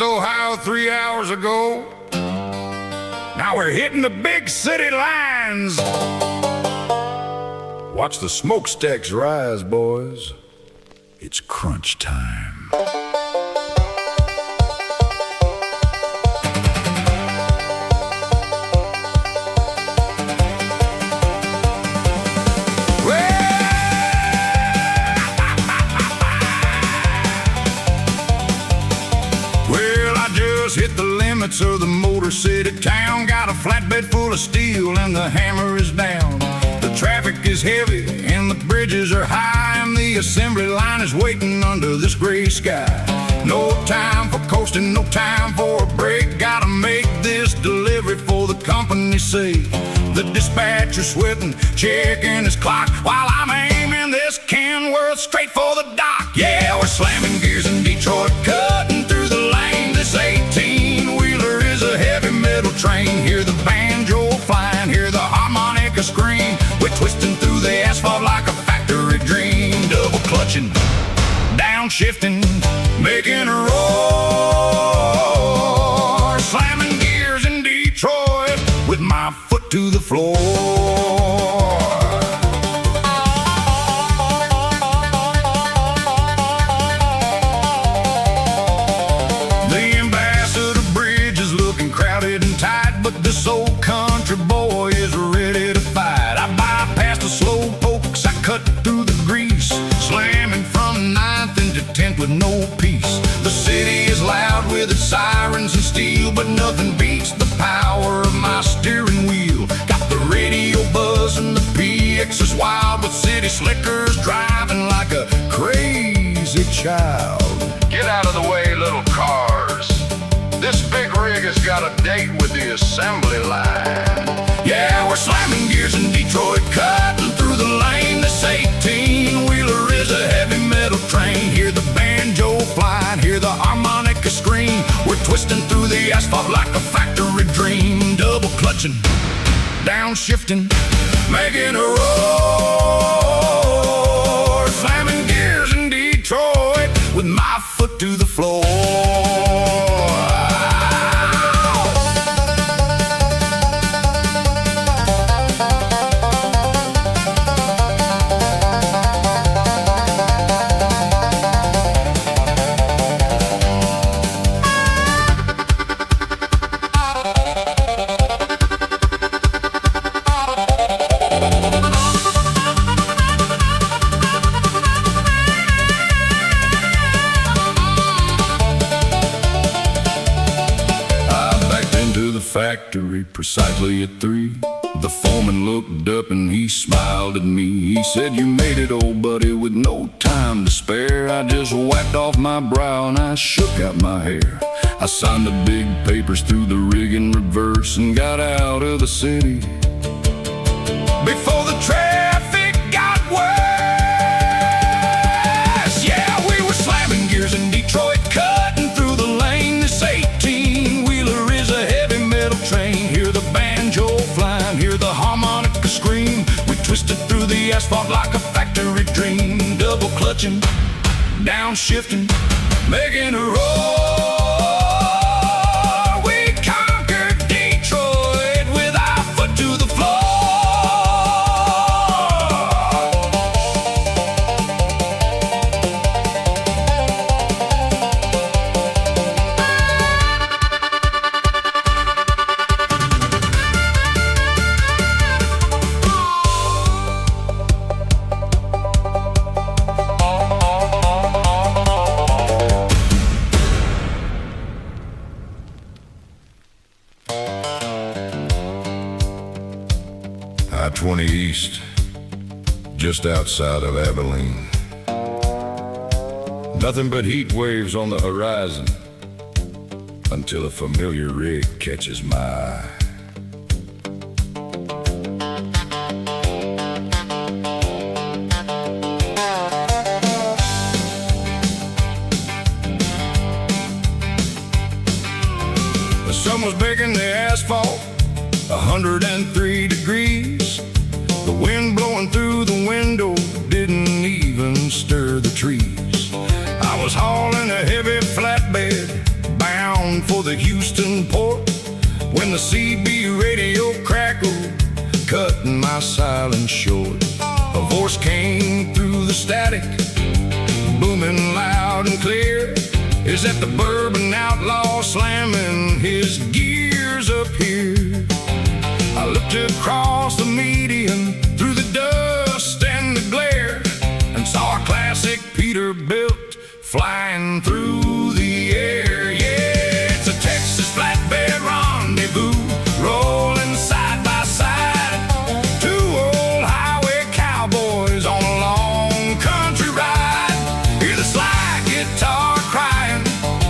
left Ohio 3 hours ago. Now we're hitting the big city lines. Watch the smokestacks rise, boys. It's crunch time. Hit the limits of the Motor City town. Got a flatbed full of steel and the hammer is down. The traffic is heavy and the bridges are high, and the assembly line is waiting under this gray sky. No time for coasting, no time for a break. Gotta make this delivery for the company's sake. The dispatcher's sweating, checking his clock, while I'm aiming this Kenworth straight for the dock. Yeah, we're slamming gears in Detroit, cutting through the lane. This 18-wheeler is a heavy metal train. Hear the banjo flying, hear the harmonica scream. We're twisting through the asphalt like a factory dream. Double clutching, downshifting, making a roar. Slamming gears in Detroit with my foot to the floor. This old country boy is ready to fight. I bypassed the slow pokes, I cut through the grease, slamming from 9th into 10th with no peace. The city is loud with its sirens and steel, but nothing beats the power of my steering wheel. Got the radio buzzing, the PX is wild, with city slickers driving like a crazy child. Get out of the way, little cars. This big rig has got a date with the assembly line. Yeah, we're slamming gears in Detroit, cutting through the lane. This 18-wheeler is a heavy metal train. Hear the banjo flying, hear the harmonica scream. We're twisting through the asphalt like a factory dream. Double clutching, downshifting, making a roar. Slamming gears in Detroit with my foot to the floor. Factory precisely at 3. The foreman looked up and he smiled at me. He said, "You made it, old buddy, with no time to spare." I just wiped off my brow and I shook out my hair. I signed the big papers, threw the rig in reverse, and got out of the city before the traffic got worse. Yeah, we were slamming gears in Detroit, cutting through the lane. This 18-wheeler is a heavy metal train. Hear the banjo flying, hear the harmonica scream. We twisted through the asphalt like a factory dream. Double clutching, downshifting, making a roar. We conquered Detroit with our foot to the floor. I-20 East, just outside of Abilene. Nothing but heat waves on the horizon until a familiar rig catches my eye. The sun was baking the asphalt, 103 degrees. The wind blowing through the window didn't even stir the trees. I was hauling a heavy flatbed bound when the CB radio crackled, cutting my silence short. A voice came through the static, booming loud and clear. Is that the bourbon outlaw slamming his gears up here? I looked across the median through the dust and the glare, and saw a classic Peterbilt flying through the air. Yeah, it's a Texas flatbed rendezvous, rolling side by side. Two old highway cowboys on a long country ride. Hear the slide guitar crying,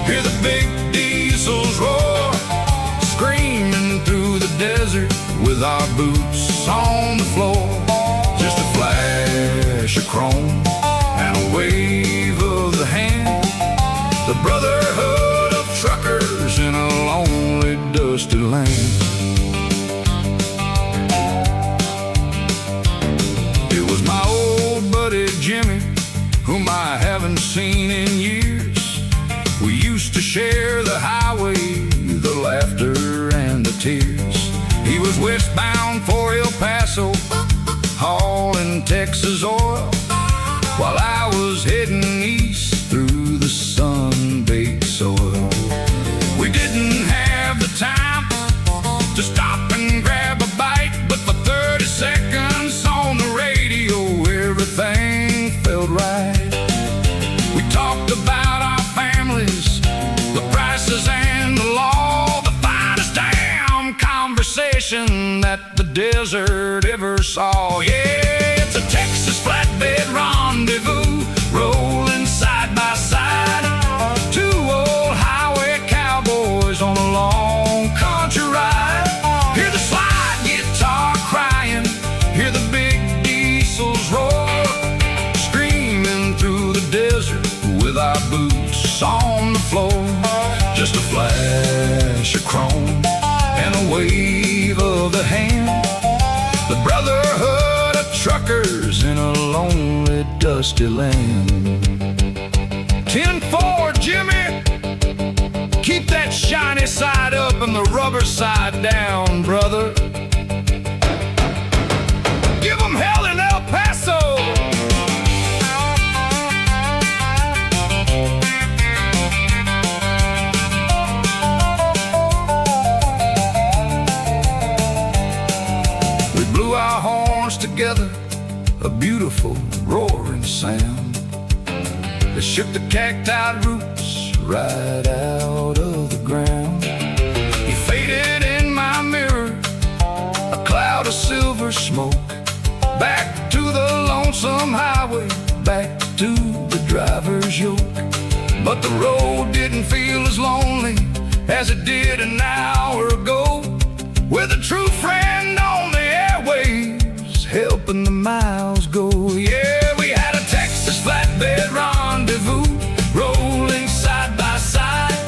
hear the big diesels roar, screaming through the desert with our boots on the floor. Just a flash of chrome and a wave of the hand, the brotherhood of truckers in a lonely, dusty land. It was my old buddy Jimmy, whom I haven't seen in years. We used to share the highway, the laughter and the tears. He was westbound for El Paso, hauling Texas oil, while I was heading east through the sun-baked soil. We didn't have the time to stop and grab a bite, but for 30 seconds on the radio, everything felt right. We talked about our families, the prices and the law, the finest damn conversation that the desert ever saw. Yeah, it's a Texas flatbed rendezvous, rolling side by side. Two old highway cowboys on a long country ride. Hear the slide guitar crying, hear the big diesels roar, screaming through the desert with our boots on the floor. Just a flash of chrome and a wave of the hand, the brotherhood of truckers in a lonely, dusty land. 10-4, Jimmy, keep that shiny side up and the rubber side down, brother. Give 'em hell in El Paso. We blew our horns together, a beautiful roaring sound that shook the cacti roots right out of the ground. He faded in my mirror, a cloud of silver smoke, back to the lonesome highway, back to the driver's yoke. But the road didn't feel as lonely as it did an hour ago, with a true friend on the airwaves, helping the miles go. Yeah, we had a Texas flatbed rendezvous, rolling side by side.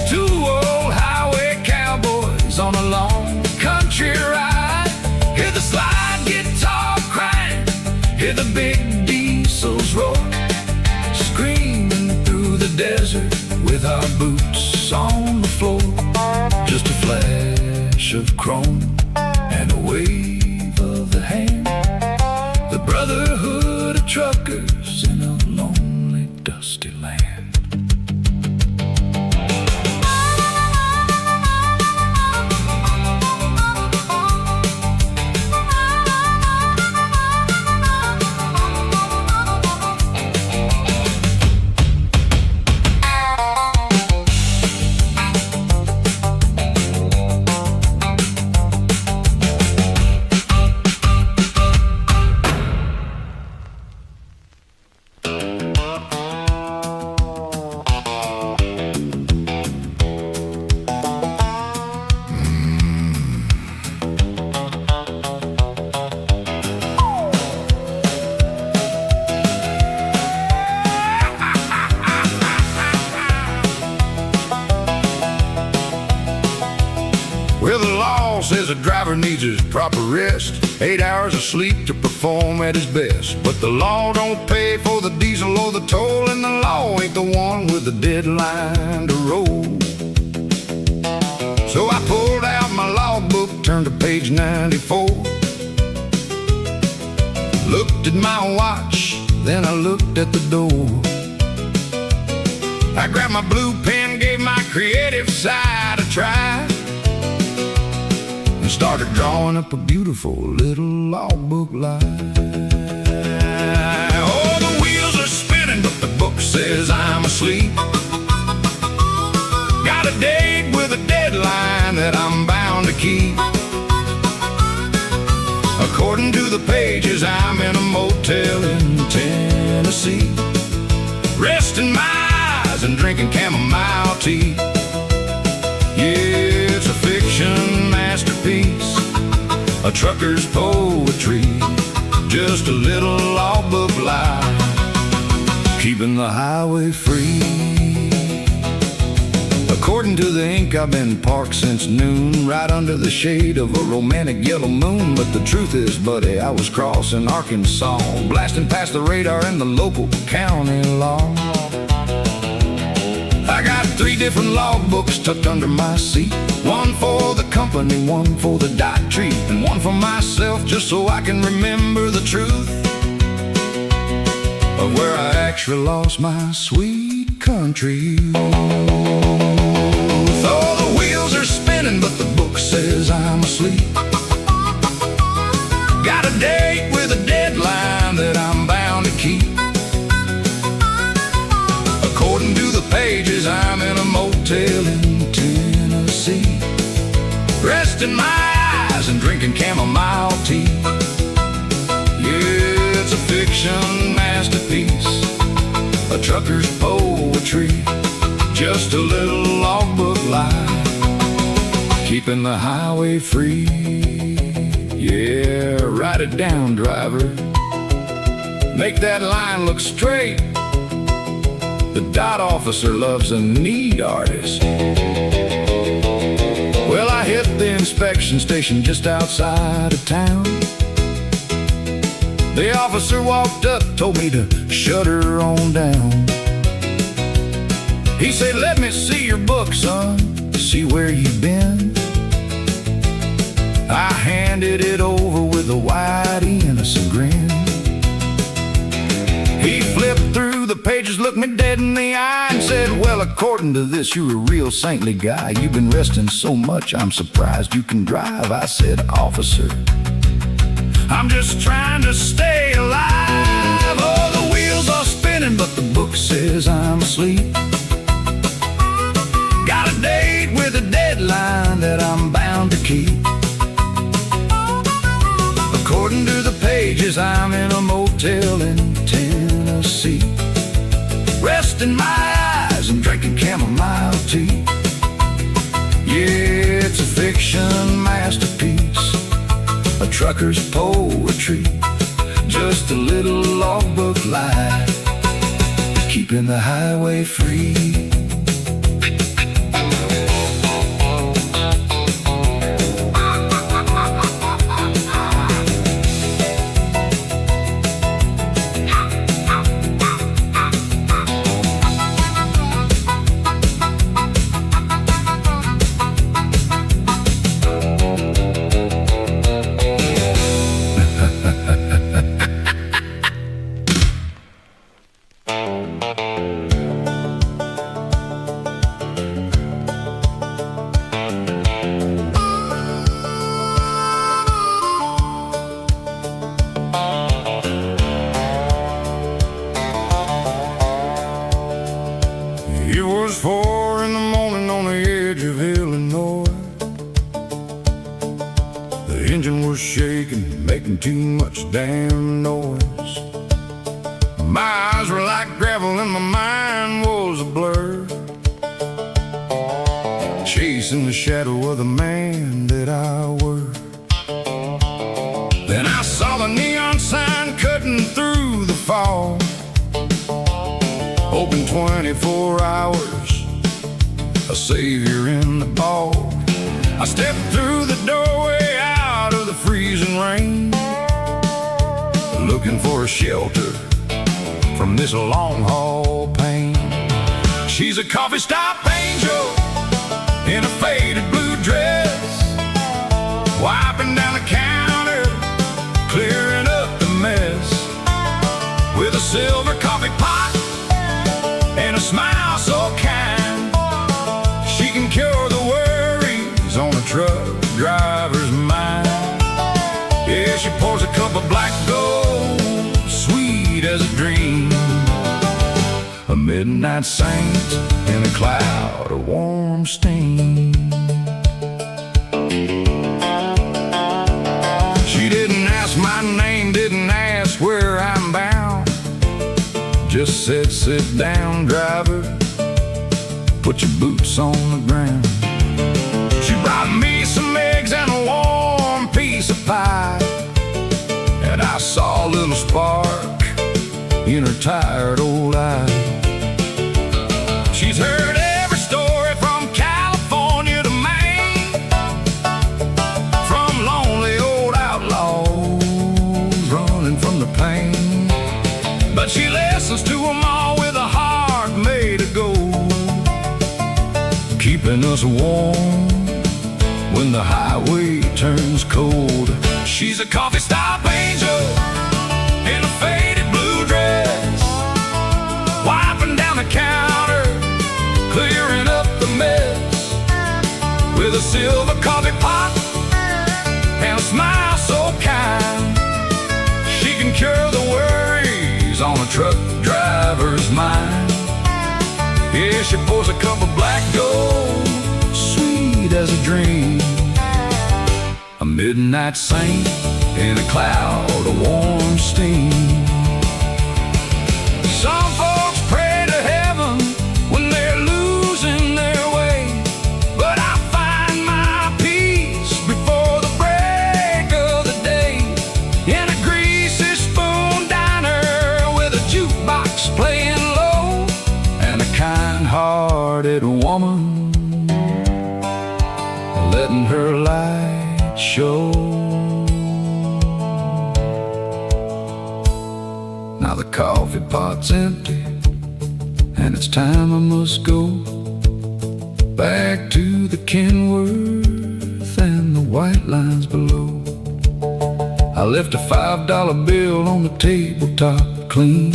Two old highway cowboys on a long country ride. Hear the slide guitar crying, hear the big diesels roar, screaming through the desert with our boots on the floor. Just a flash of chrome and a wave of the hand, the brotherhood of truckers in a lonely, dusty land. Well, the law says a driver needs his proper rest, 8 hours of sleep to perform at his best. But the law don't pay for the diesel or the toll, and the law ain't the one with the deadline to roll. So I pulled out my turned to page 94. Looked at my watch, then I looked at the door. I grabbed my blue pen, gave my creative side a try, and started drawing up a beautiful little logbook line. Oh, the wheels are spinning, but the book says I'm asleep. Got a date with a deadline that I'm bound to keep. According to the pages, I'm in a motel in Tennessee, resting my eyes and drinking chamomile tea. Yeah, it's a fiction masterpiece, a trucker's poetry, just a little logbook lie, keeping the highway free. According to the ink, I've been parked since noon, right under the shade of a romantic yellow moon. But the truth is, buddy, I was crossing Arkansas, blasting past the radar in the local county law. I got 3 different logbooks tucked under my seat, one for the company, one for the dot treat, and one for myself, just so I can remember the truth of where I actually lost my sweet country youth. Oh, the wheels are spinning, but the book says I'm asleep. Got a date with a deadline that I'm bound to keep. According to the pages, I'm in a motel in Tennessee, resting my eyes and drinking chamomile tea. Yeah, it's a fiction masterpiece, a trucker's poetry, just a little logbook lie, keeping the highway free. Yeah, write it down, driver, make that line look straight. The dot officer loves a neat artist. Well, I hit the inspection station just outside of town. The officer walked up, told me to shut her on down. He said, let me see your book, son, see where you've been. I handed it over with a wide, innocent grin. He flipped through the pages, looked me dead in the eye, and said, well, according to this, you're a real saintly guy. You've been resting so much, I'm surprised you can drive. I said, officer, I'm just trying to stay alive. Oh, the wheels are spinning, but the book says I'm asleep. Got a date with a deadline that I'm bound to keep. According to the pages, I'm in a motel in Tennessee, resting my eyes and drinking chamomile tea. Yeah, it's a fiction masterpiece, a trucker's poetry, just a little logbook lie, keeping the highway free. It was 4 in the morning on the edge of Illinois. The engine was shaking, making too much damn noise. My eyes were like gravel and my mind was a blur, chasing the shadow of the man that I were. Then I saw the neon sign cutting through the fog, open 24 hours, a savior in the bog. I stepped through the doorway out of the freezing rain, looking for a shelter from this long haul pain. She's a coffee stop angel in a faded blue dress, a black gold, sweet as a dream. A midnight saint in a cloud of warm steam. She didn't ask my name, didn't ask where I'm bound. Just said, sit down, driver, put your boots on the ground. She brought me some eggs and a warm piece of pie, and I saw a little spark in her tired old eye. She's heard every story from California to Maine, from lonely old outlaws running from the pain. But she listens to them all with a heart made of gold, keeping us warm when the highway turns cold. She's a coffee stop angel in a faded blue dress, wiping down the counter, clearing up the mess, with a silver coffee pot and a smile so kind. She can cure the worries on a truck driver's mind. Yeah, she pours a cup of black gold, sweet as a dream. A midnight saint in a cloud of warm steam. Some folks pray to heaven when they're losing their way, but I find my peace before the break of the day, in a greasy spoon diner with a jukebox playing low, and a kind-hearted woman letting her light show. Now the coffee pot's empty, and it's time I must go back to the Kenworth and the white lines below. I left a $5 bill on the tabletop clean,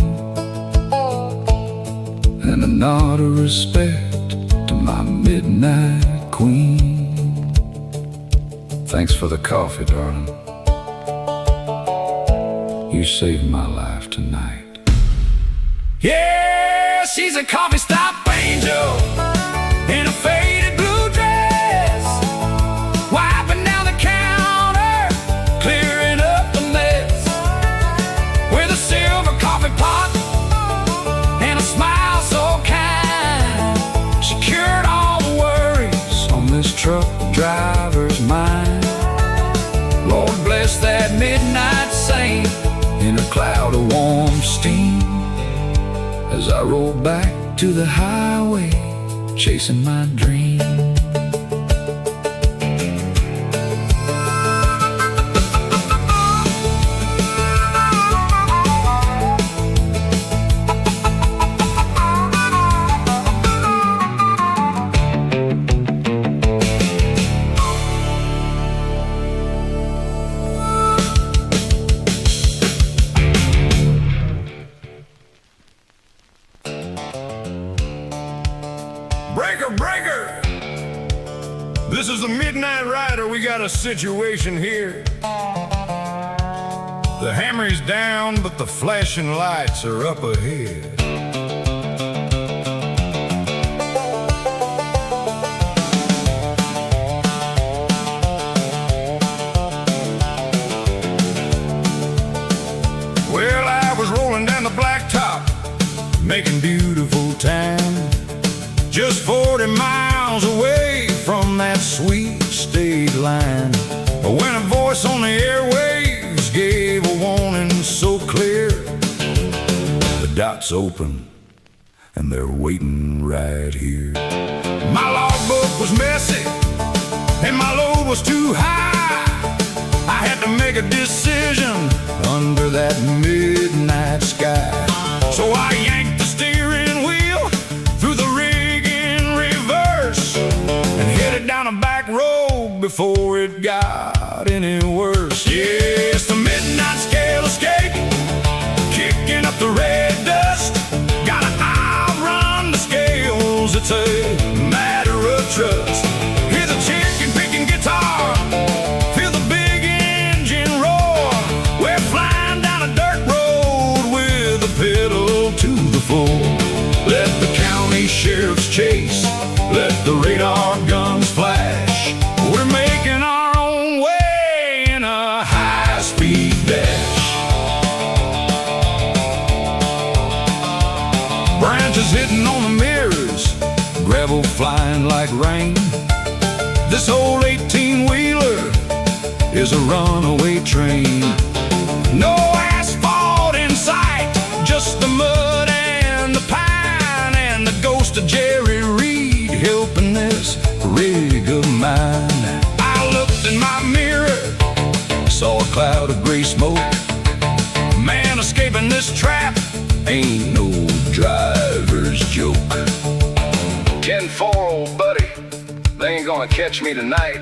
and a nod of respect to my midnight queen. Thanks for the coffee, darling. You saved my life tonight. Yeah, she's a coffee stop angel in a faded blue dress, wiping down the counter, clearing up the mess, with a silver coffee pot and a smile so kind. She cured all the worries on this truck driver's mind. Lord bless that midnight saint in a cloud of warm steam, as I roll back to the highway, chasing my dream. Breaker, breaker! This is the Midnight Rider. We got a situation here. The hammer is down, but the flashing lights are up ahead. Well, I was rolling down the blacktop, making beautiful time, just 40 miles away from that sweet state line, when a voice on the airwaves gave a warning so clear. The dots open and they're waiting right here. My logbook was messy and my load was too high. I had to make a decision under that midnight sky. So I yanked the steering wheel through the rig in reverse and headed down a back road before it got any worse. Yes, the midnight scale escape, kicking up the red dust. Gotta outrun the scales, it's a matter of trust. Hear the chicken picking guitar, feel the big engine roar. We're flying sheriff's chase. Let the radar guns flash. We're making our own way in a high-speed dash. Branches hitting on the mirrors, gravel flying like rain. This old 18-wheeler is a runaway train. No asphalt in sight, just the mud and the pine, and the ghost of Jerry Reed helping this rig of mine. I looked in my mirror, saw a cloud of gray smoke. Man, escaping this trap ain't no driver's joke. 10-4, old buddy, they ain't gonna catch me tonight.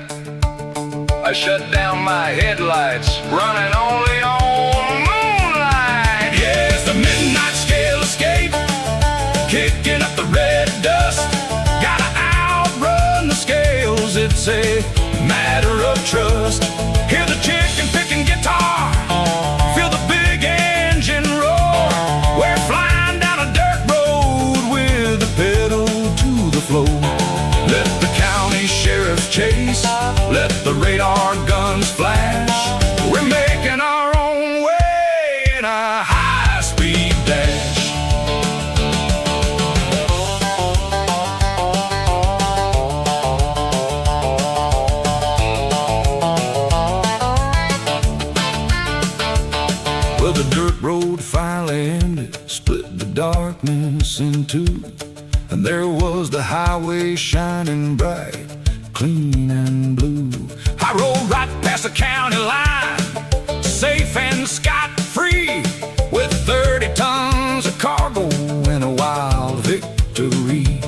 I shut down my headlights, running only on moonlight. Yeah, it's the midnight scale escape, kicking up the red dust. Gotta outrun the scales, it's a matter of trust. Hear the chicken picking guitar, feel the big engine roar. We're flying down a dirt road with the pedal to the floor. Let the county sheriff's chase, let the radar guns flash. We're making our own way in a high-speed dash. Well, the dirt road finally ended, split the darkness in two, and there was the highway shining bright, clean and blue. I rode right past the county line, safe and scot-free, with 30 tons of cargo and a wild victory.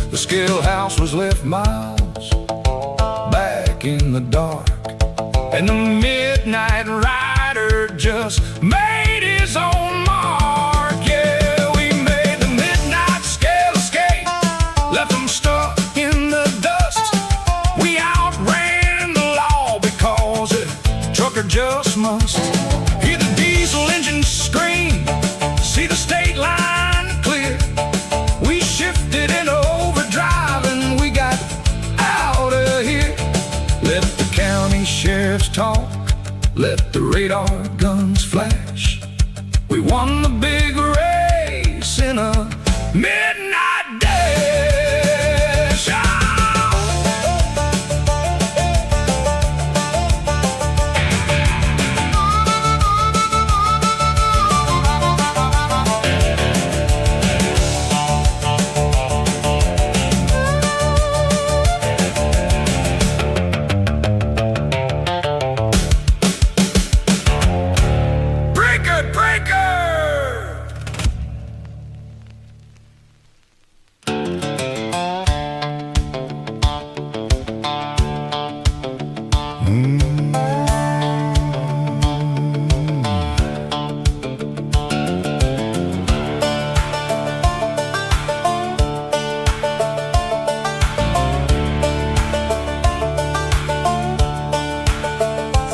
The scale house was left miles back in the dark, and the midnight rider just made his own mark. Yeah, we made the midnight scale escape, left them stuck in the dust. We outran the law because a trucker just must. Hear the diesel engine scream, see the state line clear. We shifted into overdrive and we got out of here. Let the county sheriffs talk, let the radar guns flash. We won the big race in a midnight dash. Ah!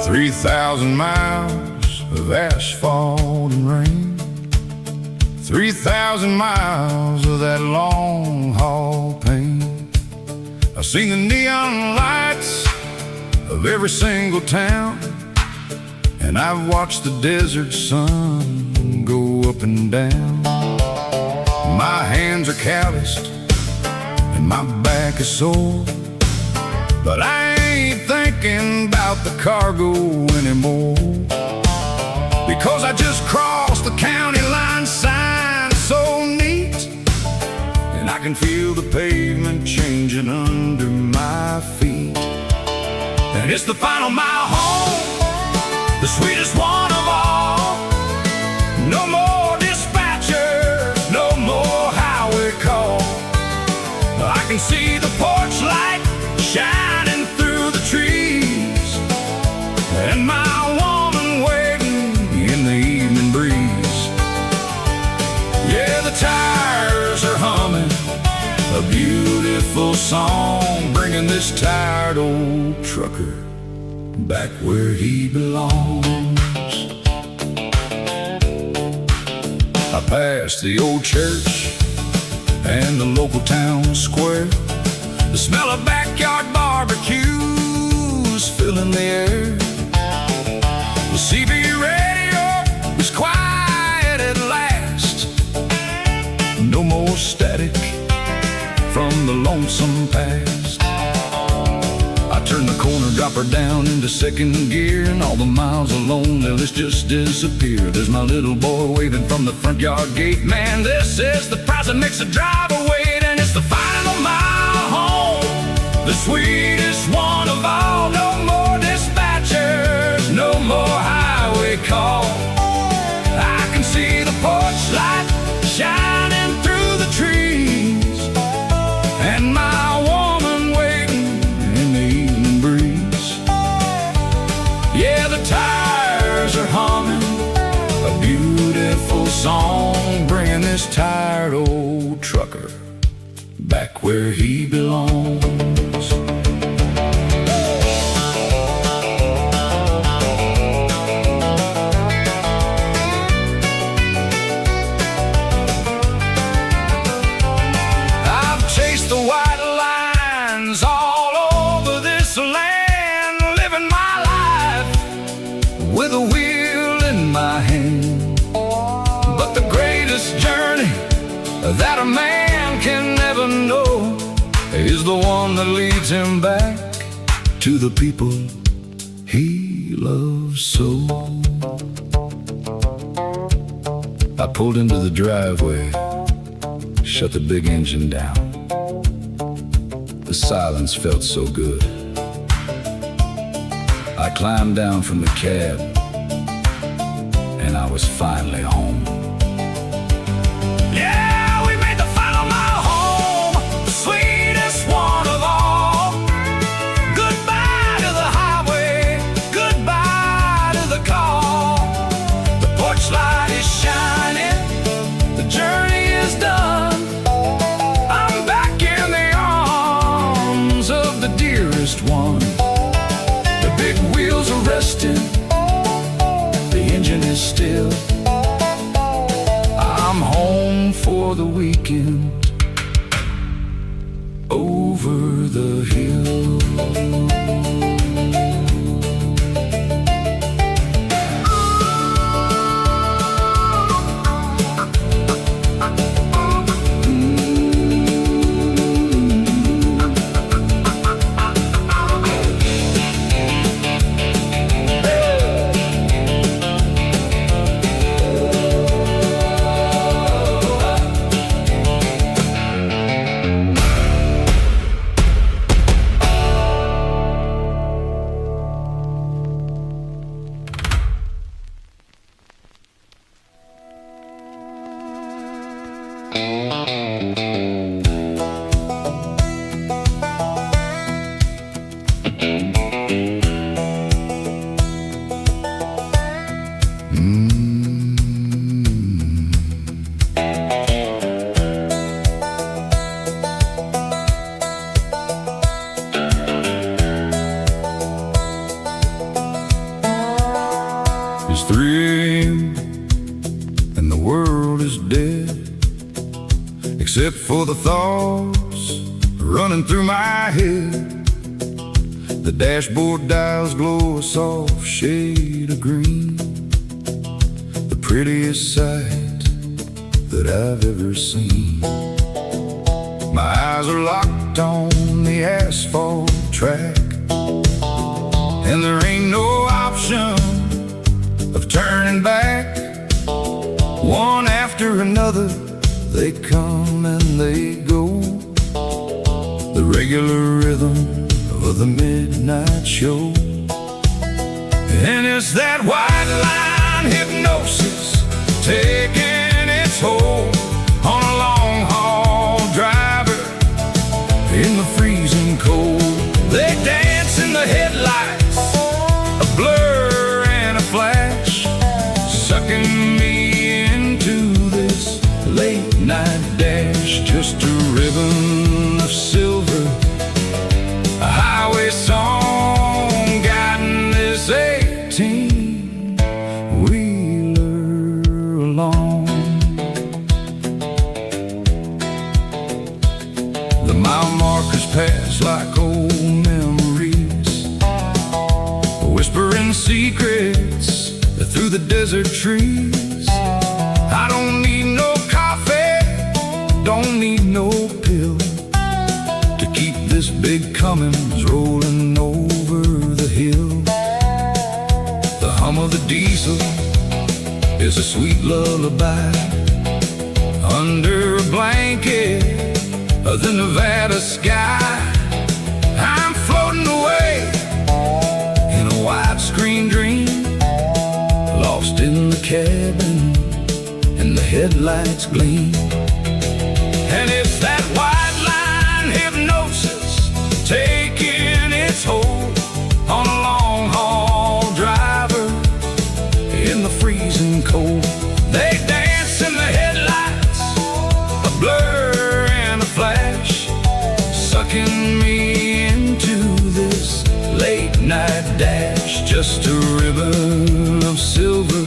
3,000 miles of asphalt and rain, 3,000 miles of that long haul pain. I've seen the neon lights of every single town, and I've watched the desert sun go up and down. My hands are calloused and my back is sore, but I ain't thinking about the cargo anymore, because I just crossed the county line sign so neat, and I can feel the pavement changing under my feet. And it's the final mile home, the sweetest one of all. No more dispatcher, no more highway call. I can see the porch light shining through the trees, and my woman waiting in the evening breeze. Yeah, the tires are humming a beautiful song, bringing this tired old trucker back where he belongs. I passed the old church and the local town square. The smell of backyard barbecues filling the air. The CB radio is quiet at last. No more static from the lonesome past. I turn the corner, drop her down into second gear, and all the miles of loneliness just disappear. There's my little boy waving from the front yard gate. Man, this is the price that makes the driver wait, and it's the final mile home, the sweetest one of all. No more dispatchers, no more highway call. I can see the porch light shining through the trees, and my woman waiting in the evening breeze. Yeah, the tires are humming a beautiful song, bringing this tired old trucker back where he belongs. With a wheel in my hand, but the greatest journey that a man can never know is the one that leads him back to the people he loves so. I pulled into the driveway, shut the big engine down. The silence felt so good. I climbed down from the cab, and I was finally home. Yeah, we made the final mile home, the sweetest one of all. Goodbye to the highway, goodbye to the call. The porch light is shining, the journey is done. I'm back in the arms of the dearest one. The big wheels are resting, the engine is still. I'm home for the weekend, over the hill. It's 3 a.m. and the world is dead, except for the thoughts running through my head. The dashboard dials glow a soft shade of green, the prettiest sight that I've ever seen. My eyes are locked on the asphalt track, and there ain't no option of turning back. One after another, they come and they go, the regular rhythm of the midnight show. And it's that white line hypnosis taking its hold on a long haul driver in the freezing cold. They dance in the headlights, a blur and a flash, sucking me into this late night dash. Just a ribbon of silver, a highway song guiding this 18-wheeler along. past like old memories, whispering secrets through the desert trees. I don't need no coffee, don't need no pill to keep this big Cummins rolling over the hill. The hum of the diesel is a sweet lullaby under a blanket of the Nevada sky. I'm floating away in a widescreen dream, lost in the cabin and the headlights gleam. And it's that white line hypnosis taking its hold on a long haul driver in the freezing cold. They dance in the headlights, a blur and a flash, sucking me into this late night dash. Just a ribbon of silver,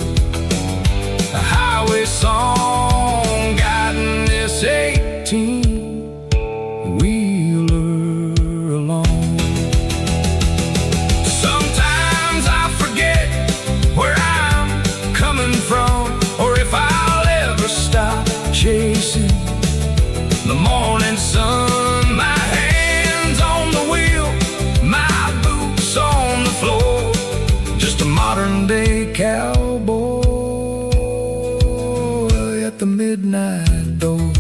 a highway song guiding this 18-wheeler along. Sometimes I forget where I'm coming from, or if I'll ever stop chasing the morning sun. My hands on the wheel, my boots on the floor, just a modern day cowboy at the midnight door.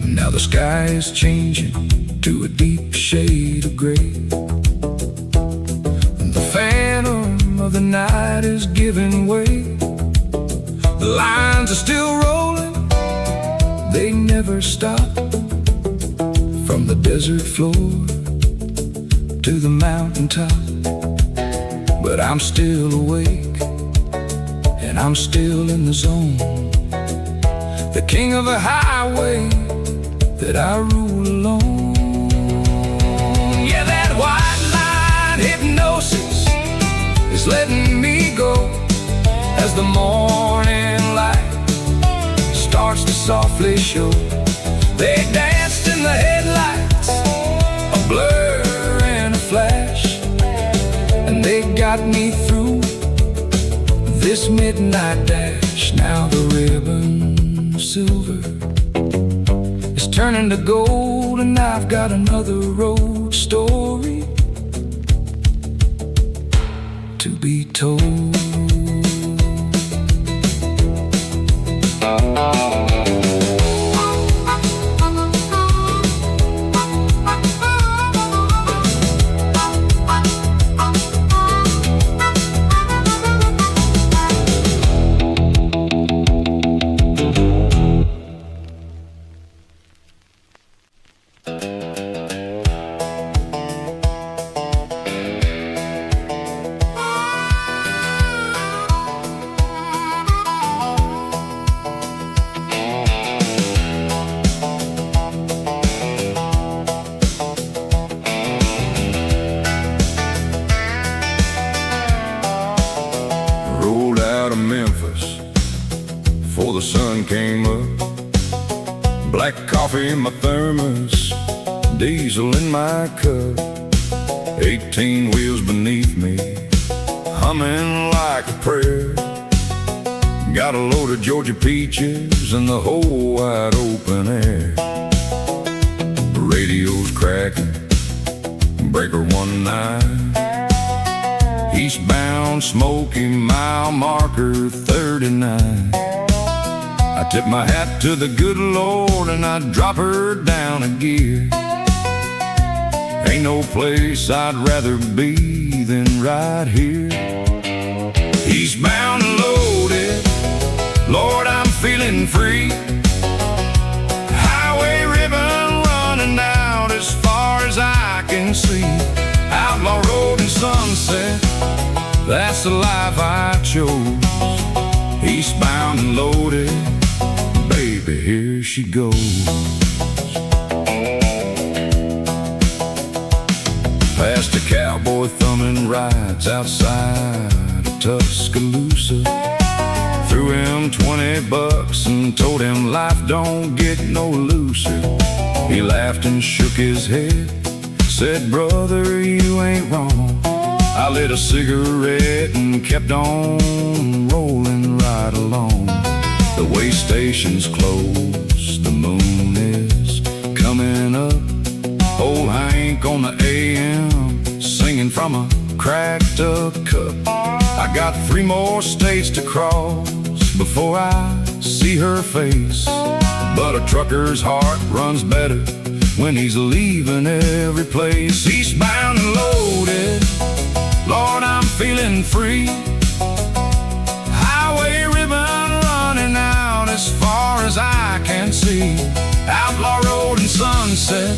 Now the sky is changing to a deep shade of gray. The phantom of the night is giving way. The lines are still rolling, they never stop. From the desert floor to the mountaintop. But I'm still awake, and I'm still in the zone. The king of the highway that I rule alone. Yeah, that white line hypnosis is letting me go as the morning light starts to softly show. They danced in the headlights, a blur and a flash, and they got me through this midnight dash. Now the ribbon of silver is turning to gold, and I've got another road story to be told. Memphis before the sun came up. Black coffee in my thermos, diesel in my cup. 18 wheels beneath me, humming like a prayer. Got a load of Georgia peaches in the whole wide open air. Radio's cracking, breaker 19. Eastbound, Smoky mile marker 39. I tip my hat to the good Lord and I drop her down a gear. Ain't no place I'd rather be than right here. Eastbound and loaded, Lord, I'm feeling free. Highway ribbon running out as far as I can see. Outlaw road and sunset, that's the life I chose. Eastbound and loaded, baby, here she goes. Past a cowboy thumbing rides outside of Tuscaloosa, through M20 $20 and told him life don't get no looser. He laughed and shook his head, said, brother, you ain't wrong. I lit a cigarette and kept on rolling right along. The way station's closed, the moon is coming up. Old Hank on the AM, singing from a cracked up cup. I got 3 more states to cross before I see her face, but a trucker's heart runs better when he's leaving every place. Eastbound and loaded, Lord, I'm feeling free. Highway ribbon running out as far as I can see. Outlaw road and sunset,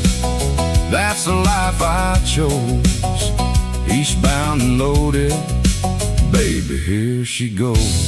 that's the life I chose. Eastbound and loaded, baby, here she goes.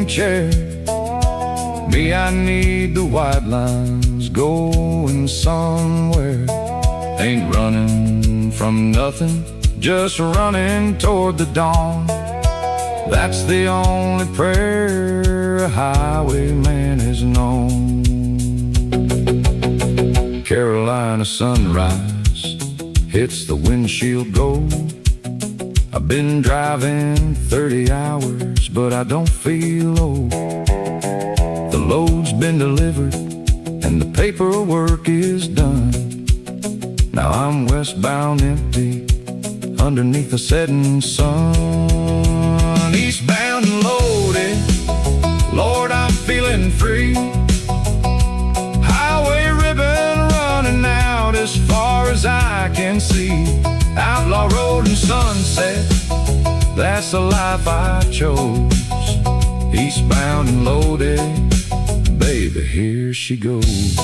Chair. Me, I need the white lines going somewhere. Ain't running from nothing, just running toward the dawn. That's the only prayer a highwayman has known. Carolina sunrise hits the windshield gold. I've been driving 30 hours, but I don't feel old. The load's been delivered and the paperwork is done. Now I'm westbound empty underneath the setting sun. Eastbound and loaded, Lord, I'm feeling free. Highway ribbon running out as far as I can see. Outlaw road and sunset, that's the life I chose. Eastbound and loaded, baby, here she goes.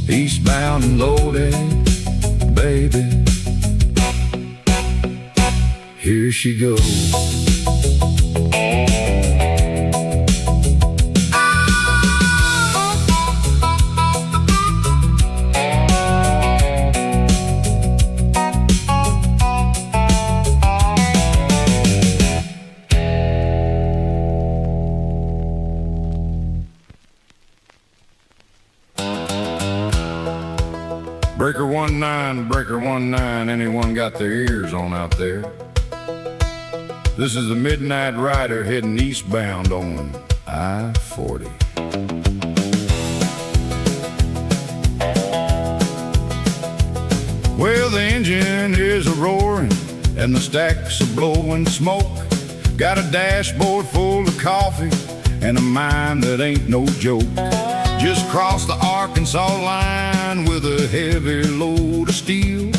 Eastbound and loaded, baby, here she goes. Breaker 19, anyone got their ears on out there? This is the Midnight Rider heading eastbound on I-40. Well, the engine is a-roaring and the stacks are blowing smoke. Got a dashboard full of coffee and a mind that ain't no joke. Just crossed the Arkansas line with a heavy load of steel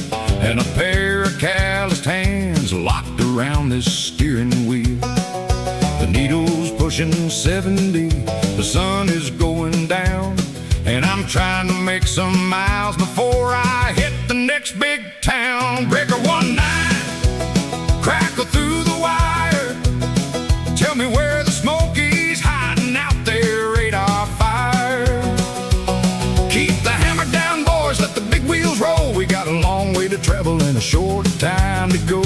and a pair of calloused hands locked around this steering wheel. The needle's pushing 70, the sun is going down, and I'm trying to make some miles before I hit the next big town. Breaker 19, crackle through the wire. Tell me where the Smokies hiding out there, radar fire. Keep the hammer down, boys, let the big wheels roll. We got a long way to travel and a short time to go.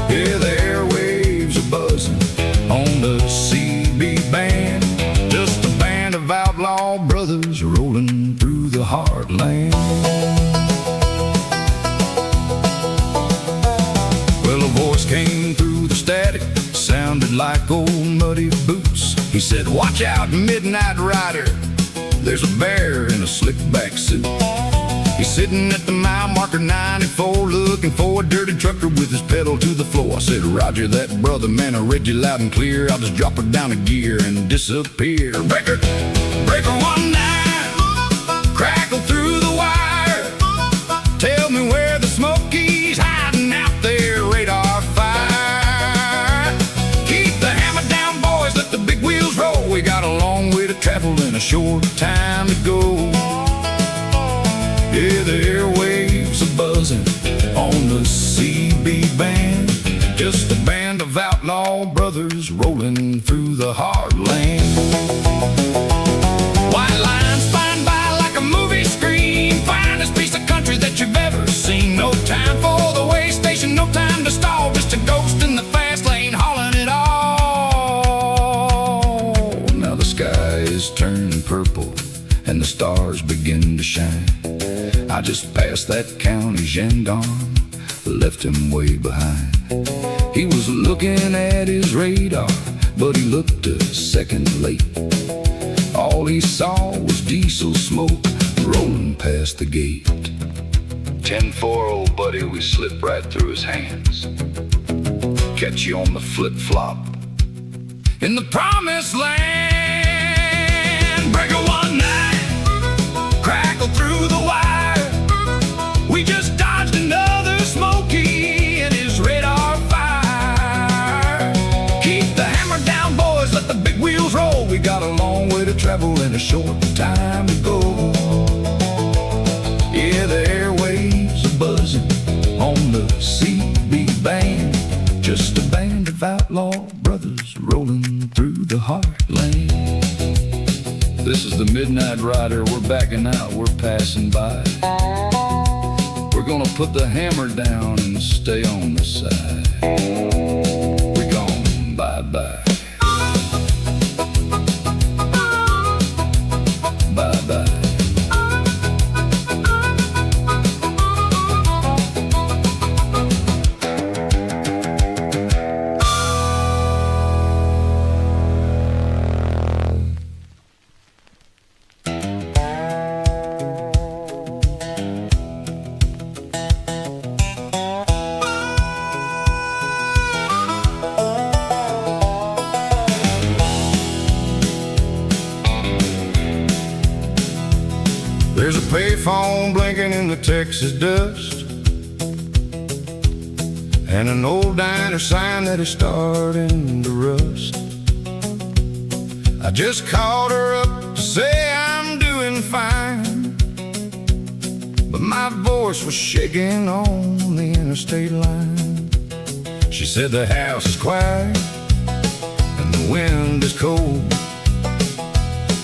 Yeah, the airwaves are buzzing on the CB band. Just a band of outlaw brothers rolling through the heartland. Well, a voice came through the static, sounded like old Muddy Boots. He said, watch out, Midnight Rider, there's a bear in a slick back suit. He's sitting at the mile marker 94, looking for a dirty trucker with his pedal to the floor. I said, Roger that, brother, man, I read you loud and clear. I'll just drop her down a gear and disappear. Breaker 19, crackle through the wire. Tell me where the Smokies hiding out there, radar fire. Keep the hammer down, boys, let the big wheels roll. We got a long way to travel short time to go. Yeah, the airwaves are buzzing on the CB band. Just a band of outlaw brothers rolling through the heartland. White lines flying by like a movie screen. Finest piece of country that you've ever seen. No time for the way station, no time to stall. Just a ghost in the fast lane hauling it all. Now the sky is turning purple and the stars begin to shine. I just passed that county gendarme, left him way behind. He was looking at his radar, but he looked a second late. All he saw was diesel smoke rolling past the gate. 10-4, old buddy, we slipped right through his hands. Catch you on the flip-flop in the promised land. Breaker one night, crackle through the wire. We just dodged another Smoky and his radar fire. Keep the hammer down, boys, let the big wheels roll. We got a long way to travel and a short time to go. Yeah, the airwaves are buzzing on the CB band. Just a band of outlaw brothers rolling through the heartland. This is the Midnight Rider, we're backing out, we're passing by. We're gonna put the hammer down and stay on the side. We're gone bye-bye. Bye-bye. There's a payphone blinking in the Texas dust, and an old diner sign that is starting to rust. I just called her up to say I'm doing fine, but my voice was shaking on the interstate line. She said the house is quiet and the wind is cold,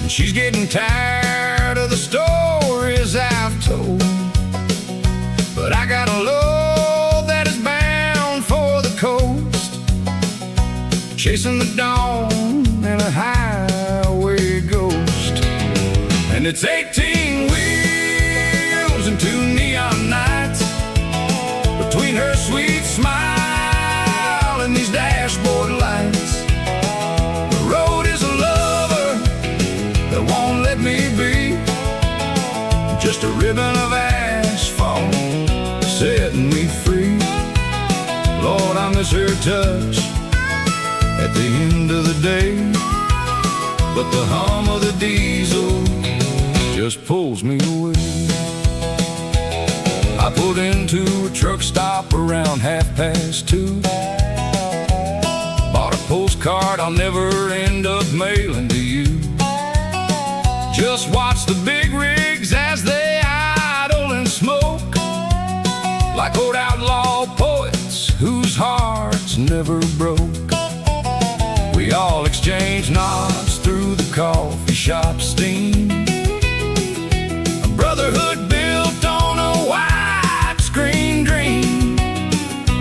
and she's getting tired of the stories I've told. But I got a load that is bound for the coast, chasing the dawn in a highway ghost. And it's 18 wheels and 2 neon nights between her sweet smile and these dashboard lights. The road is a lover that won't let me be, just a ribbon of asphalt setting me free. Lord, I miss her touch at the end of the day, but the hum of the diesel just pulls me away. I pulled into a truck stop around 2:30. Bought a postcard I'll never end up mailing to you. Just watch the big rigs as they idle and smoke, like old outlaw poets whose hearts never broke. We all exchange nods through the coffee shop steam, a brotherhood built on a widescreen dream.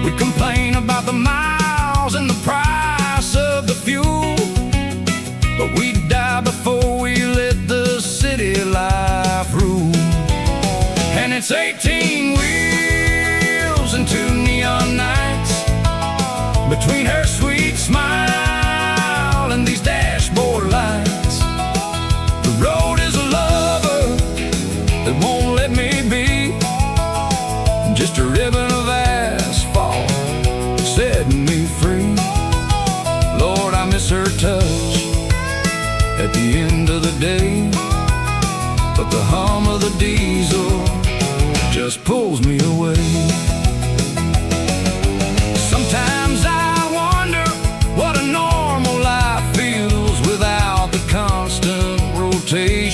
We complain about the miles and the price of the fuel, but we die before we let the city life rule. And it's 18 wheels and 2 neon nights between her sweet smile and these dashboard lights. The road is a lover that won't let me be, just a ribbon of asphalt setting me free. Lord, I miss her touch at the end of the day, but the hum of the diesel just pulls me away. Sometimes I wonder what a normal life feels without the constant rotation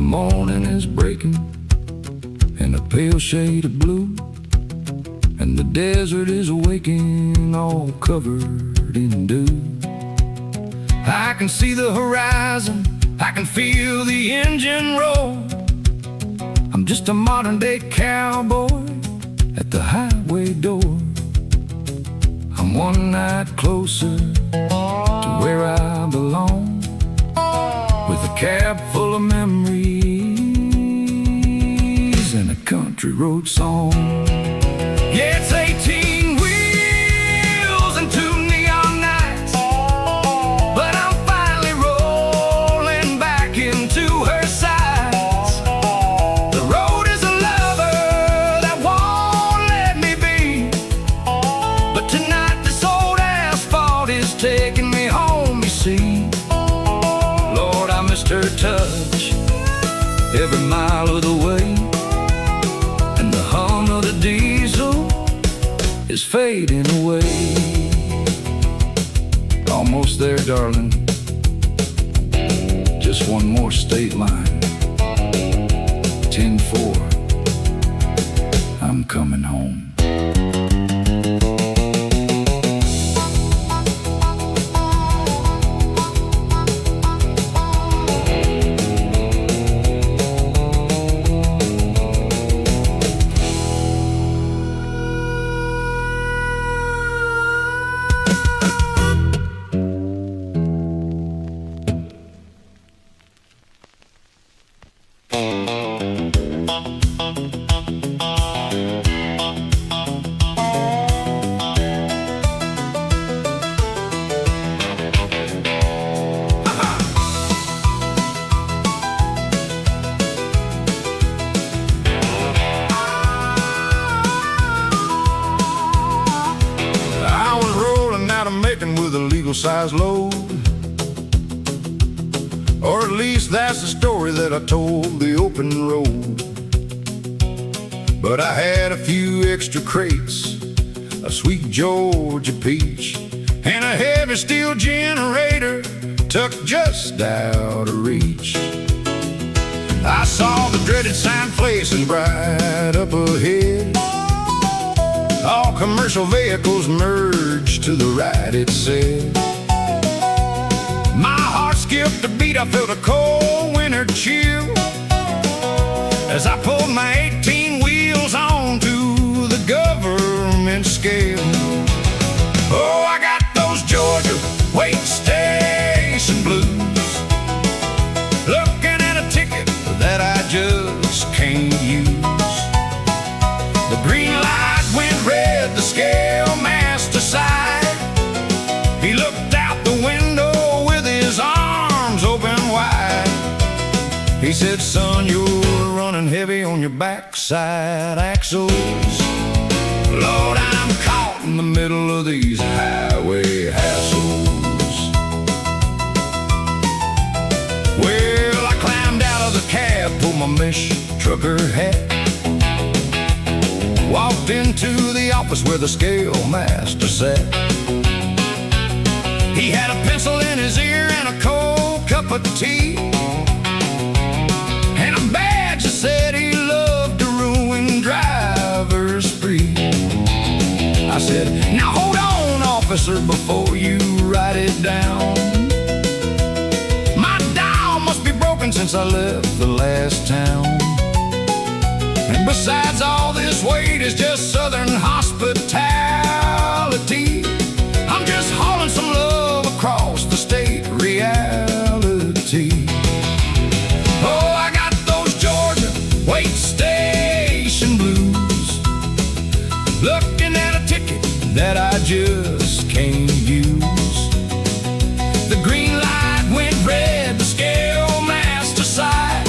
morning is breaking in a pale shade of blue, and the desert is awaking all covered in dew. I can see the horizon, I can feel the engine roar. I'm just a modern day cowboy at the highway door. I'm one night closer to where I belong, with a cab full of memories and a country road song. Yeah, it's 18 wheels and 2 neon nights, but I'm finally rolling back into her sights. The road is a lover that won't let me be, but tonight this old asphalt is taking me home, you see. Lord, I missed her touch every mile of the way, and the hum of the diesel is fading away. Almost there, darling. Just one more state line. 10-4. I'm coming home. With a legal-sized load, or at least that's the story that I told the open road. But I had a few extra crates, a sweet Georgia peach, and a heavy steel generator tucked just out of reach. I saw the dreaded sign placing bright up ahead. All commercial vehicles merged to the right, it said. My heart skipped a beat, I felt a cold winter chill as I pulled my 18 wheels onto the government scale. Oh, I got those Georgia wait station blues, looking at a ticket that I just can't use. The green light went red, the scale master sighed. He looked out the window with his arms open wide. He said, son, you're running heavy on your backside axles. Lord, I'm caught in the middle of these highway hassles. Well, I climbed out of the cab, pulled my mesh trucker hat, walked into the office where the scale master sat. He had a pencil in his ear and a cold cup of tea, and a badge that said he loved to ruin drivers free. I said, now hold on, officer, before you write it down. My dial must be broken since I left the last town. And besides, all this weight is just southern hospitality. I'm just hauling some love across the state reality. Oh, I got those Georgia wait station blues, looking at a ticket that I just can't use. The green light went red, the scale master sighed.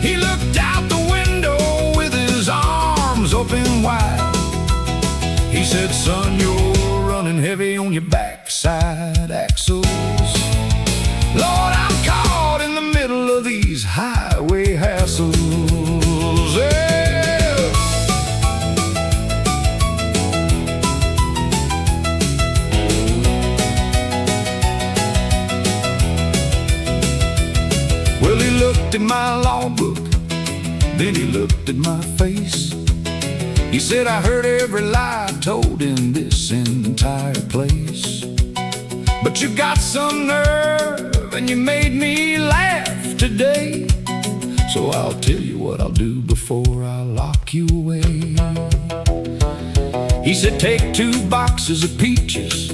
He looked out the window with his arms open wide. He said, son, you're running heavy on your backside axles. Lord, I'm caught in the middle of these highway hassles. Yeah. Well, he looked at my law book, then he looked at my face. He said, I heard every lie told in this entire place, but you got some nerve and you made me laugh today. So I'll tell you what I'll do before I lock you away. He said, take 2 boxes of peaches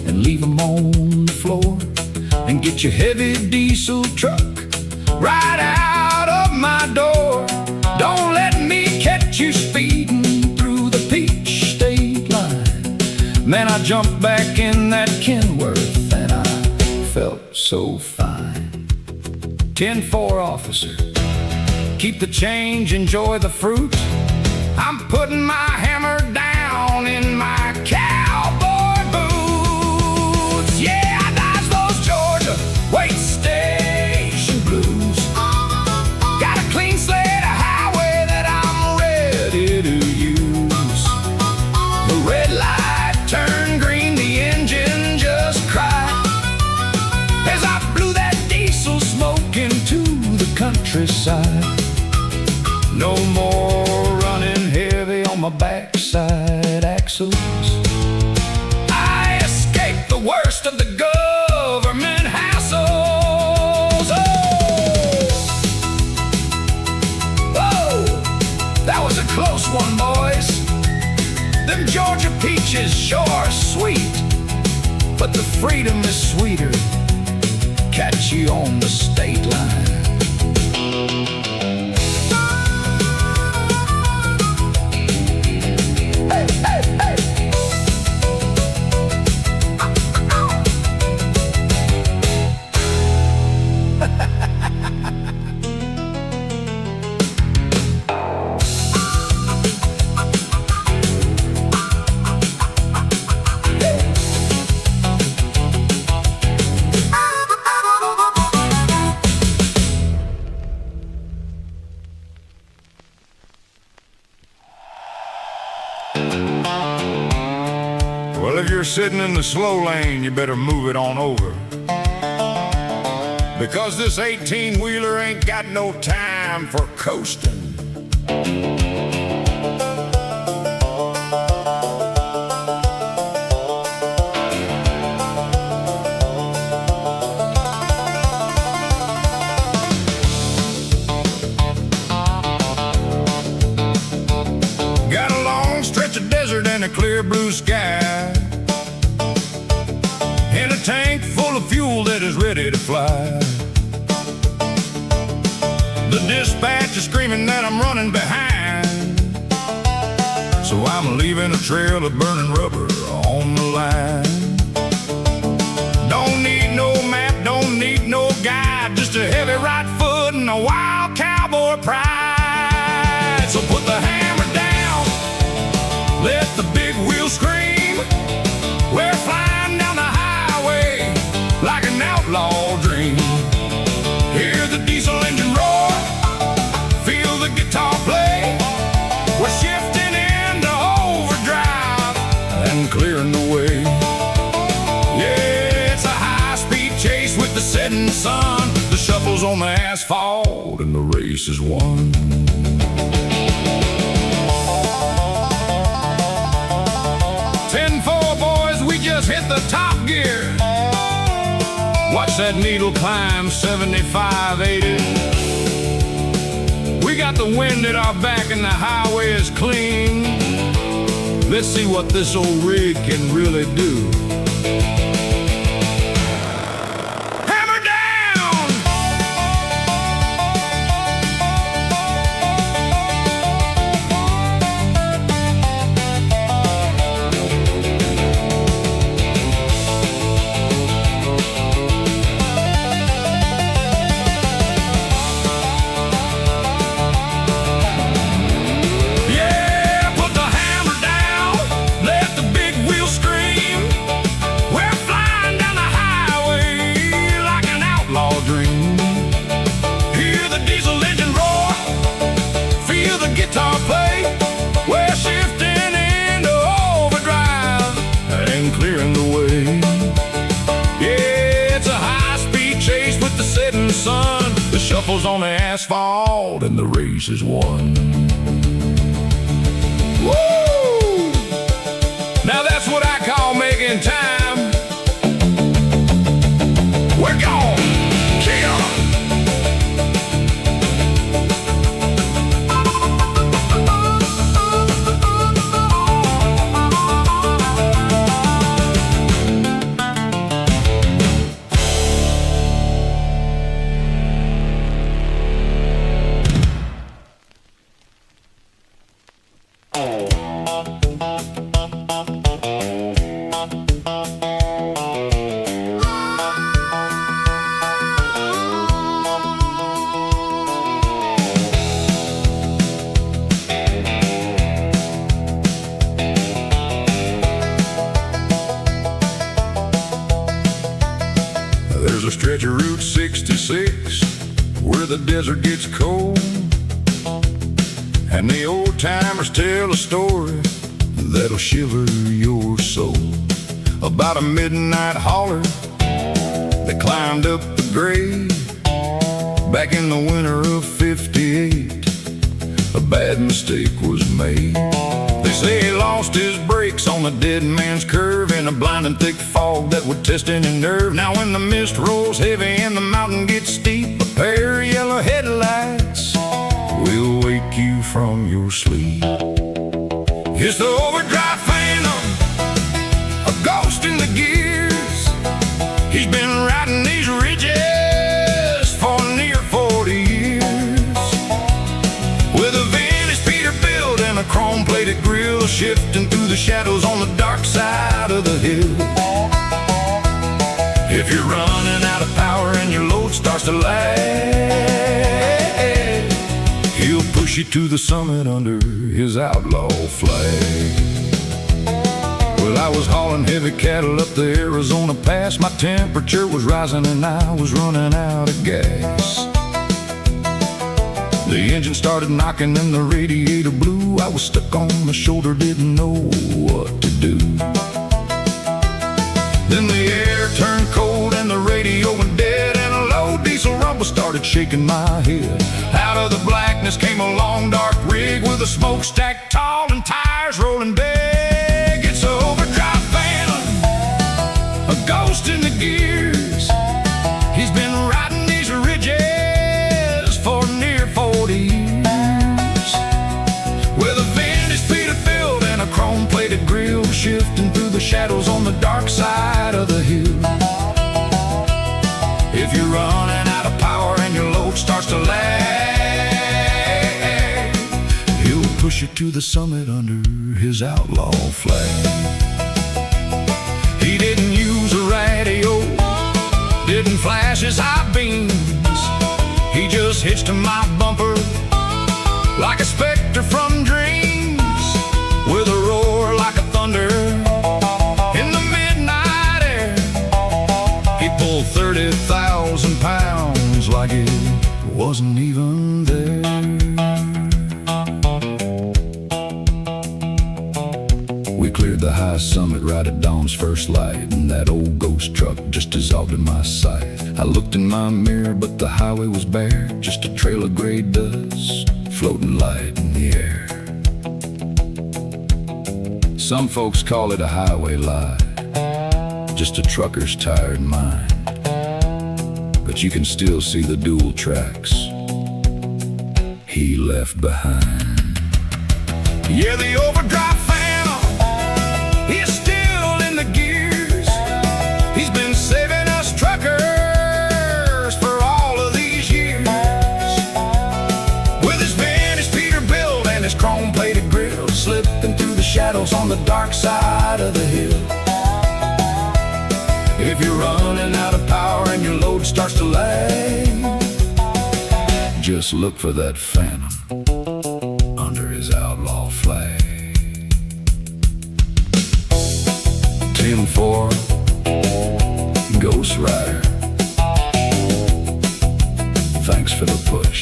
and leave them on the floor, and get your heavy diesel truck right out of my door. Don't let me catch you speeding through the peach state line. Man, I jumped back in that Kenworth and I felt so fine. 10-4 officer, keep the change, enjoy the fruit. I'm putting my hammer down in my cowboy boots. Yeah, I dodged those Georgia wait station blues. Got a clean slate, a highway that I'm ready to use. The red light turned green, the engine just cried as I blew that diesel smoke into the countryside. No more running heavy on my backside axles. I escaped the worst of the government hassles. Oh, that was a close one, boys. Them Georgia peaches sure are sweet, but the freedom is sweeter. Catch you on the state line. Well, if you're sitting in the slow lane, you better move it on over, because this 18-wheeler ain't got no time for coasting. Got a long stretch of desert and a clear blue sky, in a tank full of fuel that is ready to fly. The dispatch is screaming that I'm running behind, so I'm leaving a trail of burning rubber on the line. Don't need no map, don't need no guide, just a heavy right foot and a wild cowboy pride. So put the hammer down, let the big wheel scream. We're flying down the highway like an outlaw dream. Hear the diesel engine roar, feel the guitar play. We're shifting into overdrive and clearing the way. Yeah, it's a high-speed chase with the setting sun. The shuffle's on the asphalt and the race is won. 10-4, boys, we just hit the top gear. Watch that needle climb 75, 80. We got the wind at our back and the highway is clean. Let's see what this old rig can really do. Hammer down! Yeah, put the hammer down, let the big wheel scream. wheels on the asphalt, and the race is won. Woo! Now that's what I call making time. We're gone. See ya. There's a stretch of Route 66 where the desert gets cold, and the old timers tell a story that'll shiver your soul. About a midnight hauler that climbed up the grade back in the winter of '58. A bad mistake was made. They say he lost his brakes on the dead man's curve in a blinding thick fog that would test any nerve. Now when the mist rolls heavy and the mountain gets steep, a pair of yellow headlights will wake you from your sleep. It's the overdrive phantom, a ghost in the gears. He's been riding these ridges for near 40 years, with a vintage Peterbilt and a chrome-plated grill, shifting through the shadows on the dark side of the hill. If you're running out of power and your load starts to lag, he'll push you to the summit under his outlaw flag. Well, I was hauling heavy cattle up the Arizona Pass. My temperature was rising and I was running out of gas. The engine started knocking and the radiator blew. I was stuck on the shoulder, didn't know what to do. Then the air turned cold and the radio went dead, and a low diesel rumble started shaking my head. Out of the blackness came a long dark rig with a smokestack tall and tires rolling big. It's an overdrive phantom, a ghost in the gears. He's been riding these ridges for near 40 years, with a vintage Peterbilt and a chrome-plated grill, shifting through the shadows on the dark side of the hill. If you're running out of power and your load starts to lag, he'll push you to the summit under his outlaw flag. He didn't use a radio, didn't flash his high beams. He just hitched to my bumper like a specter from dreams, with a roar like a thunder in the midnight air. He pulled 30,000 pounds like it wasn't even there. We cleared the high summit right at dawn's first light, and that old ghost truck just dissolved in my sight. I looked in my mirror, but the highway was bare, just a trail of gray dust floating light in the air. Some folks call it a highway lie, just a trucker's tired mind, but you can still see the dual tracks he left behind. Yeah, the overdrive phantom, he's still in the gears. He's been saving us truckers for all of these years, with his vintage Peterbilt and his chrome-plated grill, slipping through the shadows on the dark side of the hill. If you're running out of power and your load starts to lag, just look for that phantom under his outlaw flag. 10-4, Ghost Rider. Thanks for the push.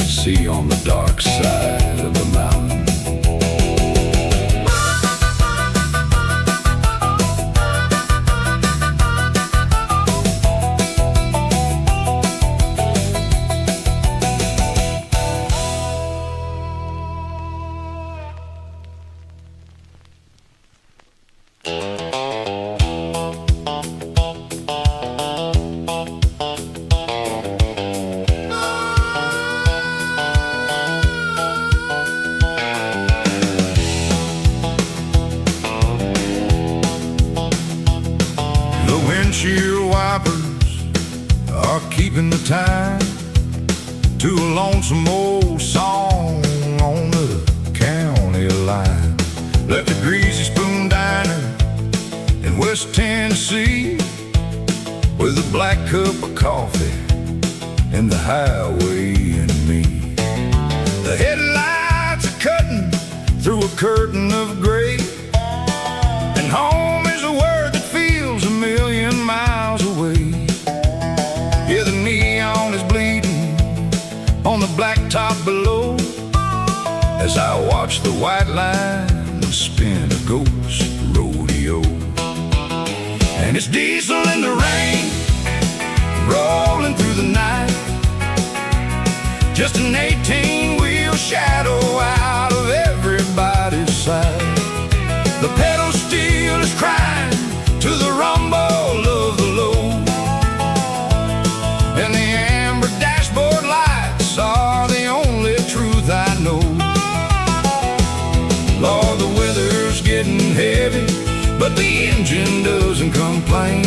See you on the dark side of the mountain. windshield wipers are keeping the time to a lonesome old song on the county line. Left a Greasy Spoon Diner in West Tennessee with a black cup of coffee and the highway and me. The headlights are cutting through a curtain of gray, and home is a word that feels a million miles away. Yeah, the neon is bleeding on the blacktop below as I watch the white line spin a ghost rodeo. And it's diesel in the rain, rolling through the night, just an 18-wheel shadow out of everybody's sight. The pedal steel is crying to the rumble of the load, and the amber dashboard lights are the only truth I know. Lord, the weather's getting heavy, but the engine doesn't complain.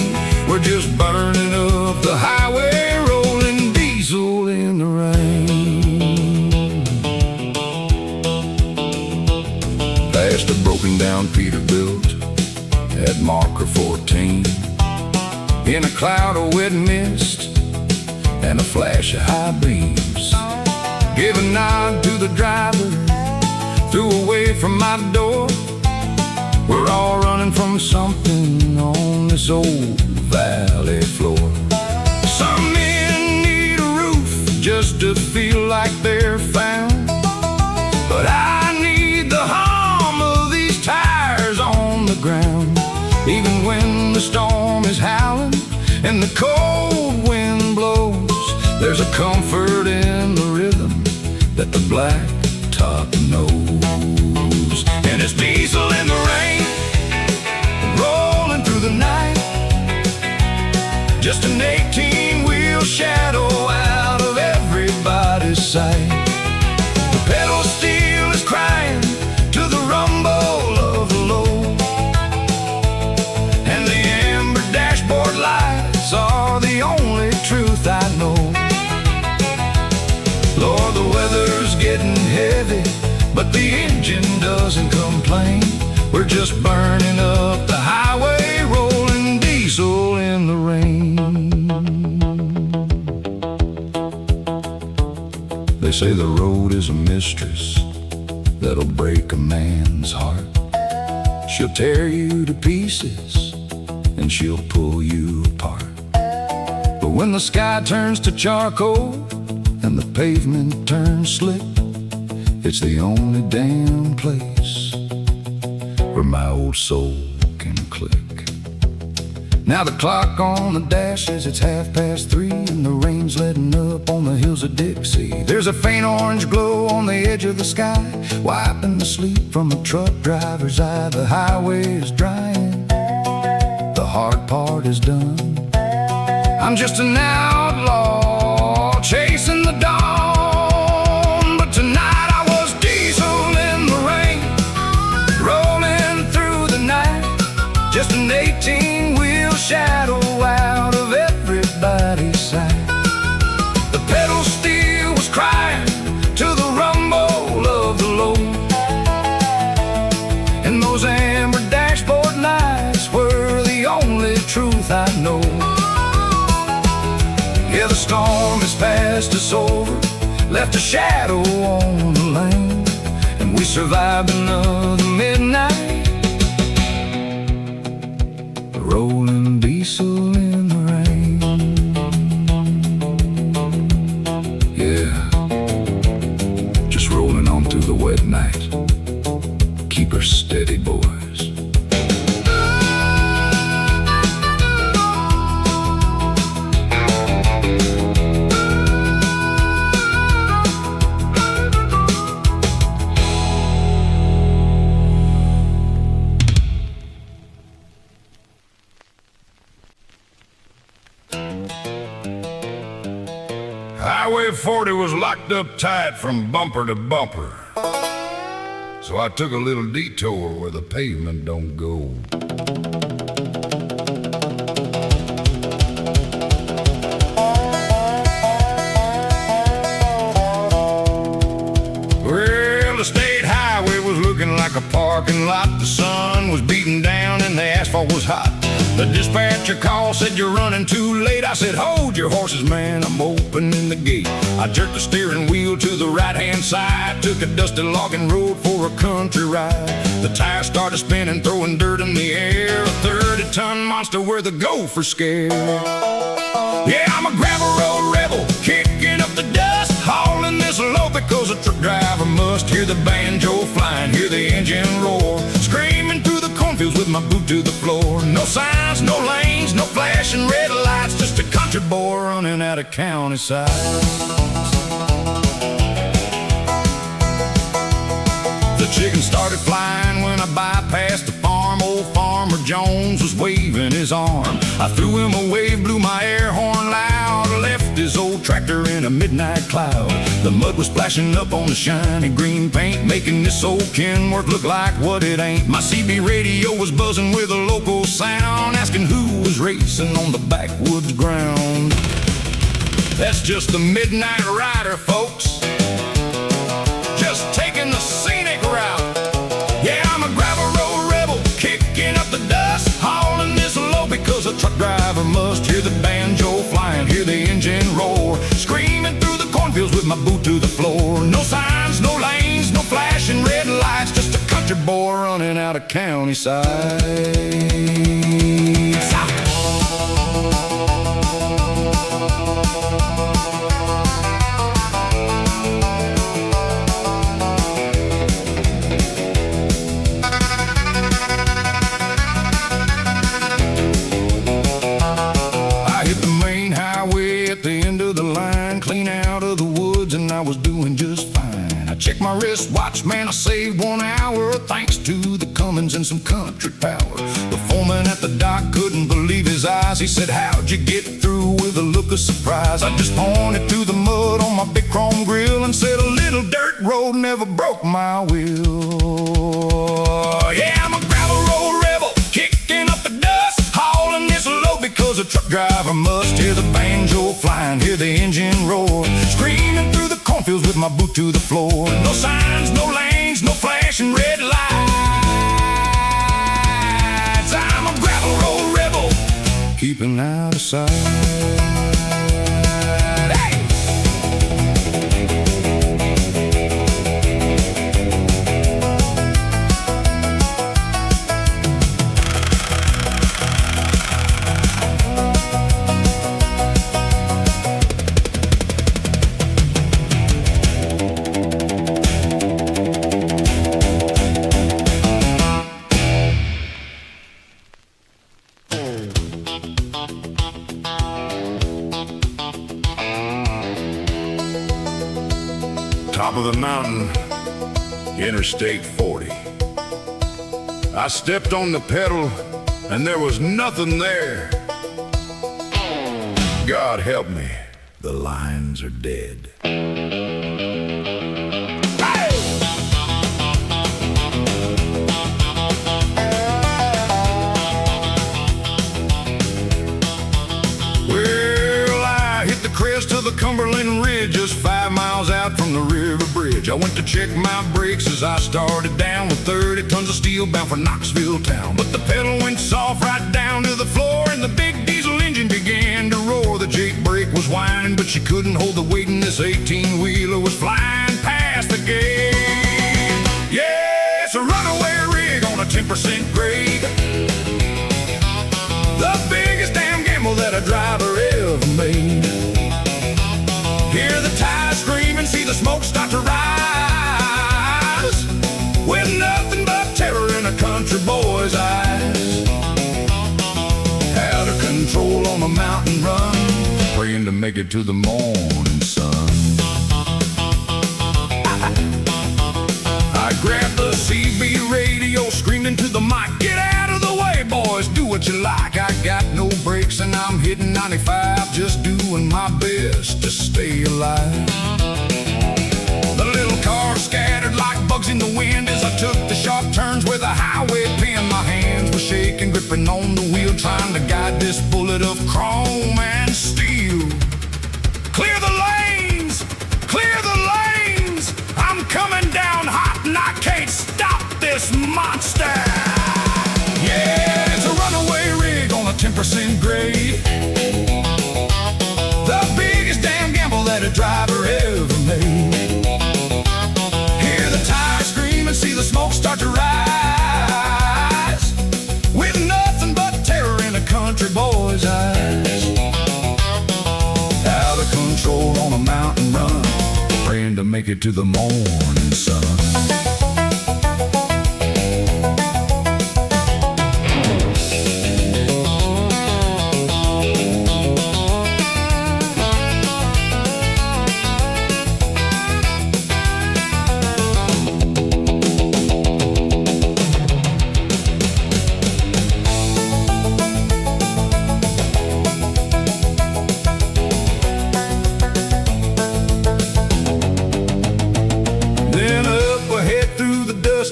We're just burning up the highway, rolling diesel in the rain. Past a broken down Peterbilt at marker 14, in a cloud of wet mist and a flash of high beams. Give a nod to the driver, threw away from my door. We're all running from something on this old valley floor. Some men need a roof just to feel like they're found, but I need the hum of these tires on the ground. Even when the storm is howling and the cold wind blows, there's a comfort in the rhythm that the black top knows. And it's diesel in the rain, rolling through the night, just an 18-wheel shadow out of everybody's sight. The pedal steel is crying to the rumble of the load, and the amber dashboard lights are the only truth I know. Lord, the weather's getting heavy, but the engine doesn't complain. We're just burning up the highway, rolling diesel in the rain. They say the road is a mistress that'll break a man's heart. She'll tear you to pieces and she'll pull you apart. But when the sky turns to charcoal and the pavement turns slick, it's the only damn place where my old soul can click. Now the clock on the dash says it's 3:30, and the rain's letting up on the hills of Dixie. There's a faint orange glow on the edge of the sky, wiping the sleep from a truck driver's eye. The highway is drying, the hard part is done. I'm just an outlaw chasing the dawn, but tonight I was diesel in the rain, rolling through the night, just an 18-wheel shadow out of everybody's sight. The pedal steel was crying to the rumble of the load, and those amber dashboard lights were the only truth I know. Yeah, the storm has passed us over, left a shadow on the lane, and we survived another midnight, rolling diesel in the rain. Yeah, just rolling on through the wet night. Keep her steady, boys. Highway 40 was locked up tight from bumper to bumper, so I took a little detour where the pavement don't go. parking lot. The sun was beating down and the asphalt was hot. The dispatcher call said, "You're running too late." I said, "Hold your horses, man, I'm opening the gate." I jerked the steering wheel to the right-hand side, took a dusty logging road for a country ride. The tires started spinning, throwing dirt in the air. A 30-ton monster where the gophers scared. Yeah, I'm a gravel road rebel, kicking up the dust, hauling this load because a truck driver must. Hear the banjo flying, hear the engine roar, screaming through the cornfields with my boot to the floor. No signs, no lanes, no flashing red lights, just a country boy running out of county sides. The chickens started flying when I bypassed the farm. Old Farmer Jones was waving his arm. I threw him a wave, blew my air horn loud, left his old tractor in a midnight cloud. The mud was splashing up on the shiny green paint, making this old Kenworth look like what it ain't. My CB radio was buzzing with a local sound, asking who was racing on the backwoods ground. That's just the midnight rider, folks, just taking the scenic route. Yeah, I'm a gravel road rebel, kicking up the dust, hauling this load because a truck driver must. Hear the banjo flying, hear the engine roar, screaming through the cornfields with my boot to the floor. No signs, no lanes, no flashing red lights, just a country boy running out of county sides. I was doing just fine. I checked my wristwatch, man, I saved 1 hour, thanks to the Cummins and some country power. The foreman at the dock couldn't believe his eyes. He said, "How'd you get through?" with a look of surprise. I just pointed to the mud on my big chrome grill and said, "A little dirt road never broke my will." Yeah, I'm a gravel road rebel, kicking up the dust, hauling this load because a truck driver must. Hear the banjo flying, hear the engine roar, screaming through the cornfields with my boot to the floor. No signs, no lanes, no flashing red lights. I'm a gravel road rebel, keeping out of sight. Top of the mountain, Interstate 40. I stepped on the pedal and there was nothing there. God help me, the lines are dead. Crest of the Cumberland Ridge, just 5 miles out from the river bridge. I went to check my brakes as I started down with 30 tons of steel bound for Knoxville town. But the pedal went soft right down to the floor and the big diesel engine began to roar. The Jake brake was whining, but she couldn't hold the weight, and this 18-wheeler was flying past the gate. Yeah, it's a runaway rig on a 10% grade, the biggest damn gamble that a driver ever made. Hear the tires scream and see the smoke start to rise, with nothing but terror in a country boy's eyes. Out of control on a mountain run, praying to make it to the morning sun. I grabbed the CB radio, screamed into the mic, "Get out of the way, boys, do what you like." I got no brakes and I'm hitting 95, just doing my best to stay alive. The little car scattered like bugs in the wind as I took the sharp turns where the highway pinned. My hands were shaking, gripping on the wheel, trying to guide this bullet of chrome and steel. Clear the lanes! Clear the lanes! I'm coming down hot and I can't stop this monster. Yeah, it's a runaway rig on a 10% grade. The biggest damn gamble that a driver ever made. Hear the tires scream and see the smoke start to rise, with nothing but terror in a country boy's eyes. Out of control on a mountain run, praying to make it to the morning sun.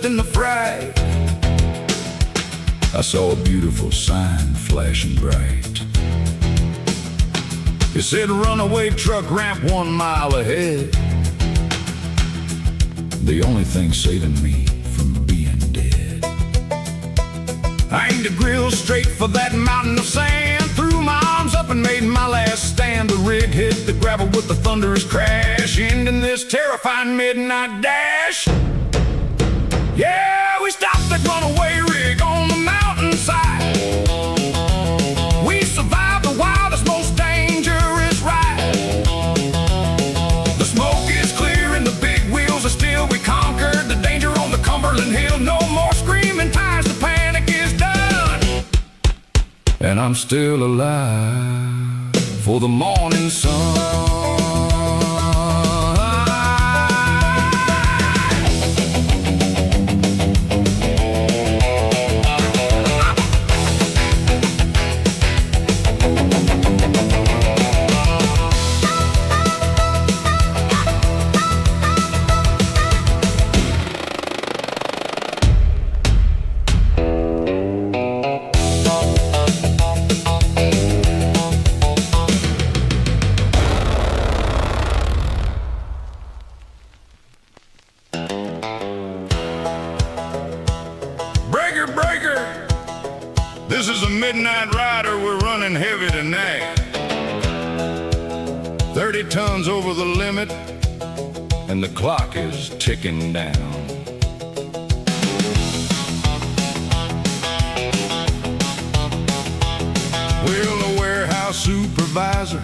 In the fray, I saw a beautiful sign flashing bright. It said runaway truck ramp 1 mile ahead. The only thing saving me from being dead. I aimed the grill straight for that mountain of sand, threw my arms up and made my last stand. The rig hit the gravel with a thunderous crash, ending this terrifying midnight dash. Yeah, we stopped that runaway rig on the mountainside. We survived the wildest, most dangerous ride. The smoke is clear and the big wheels are still. We conquered the danger on the Cumberland Hill. No more screaming tires, the panic is done. And I'm still alive for the morning sun. This is a midnight rider, we're running heavy tonight. 30 tons over the limit, and the clock is ticking down. Well, the warehouse supervisor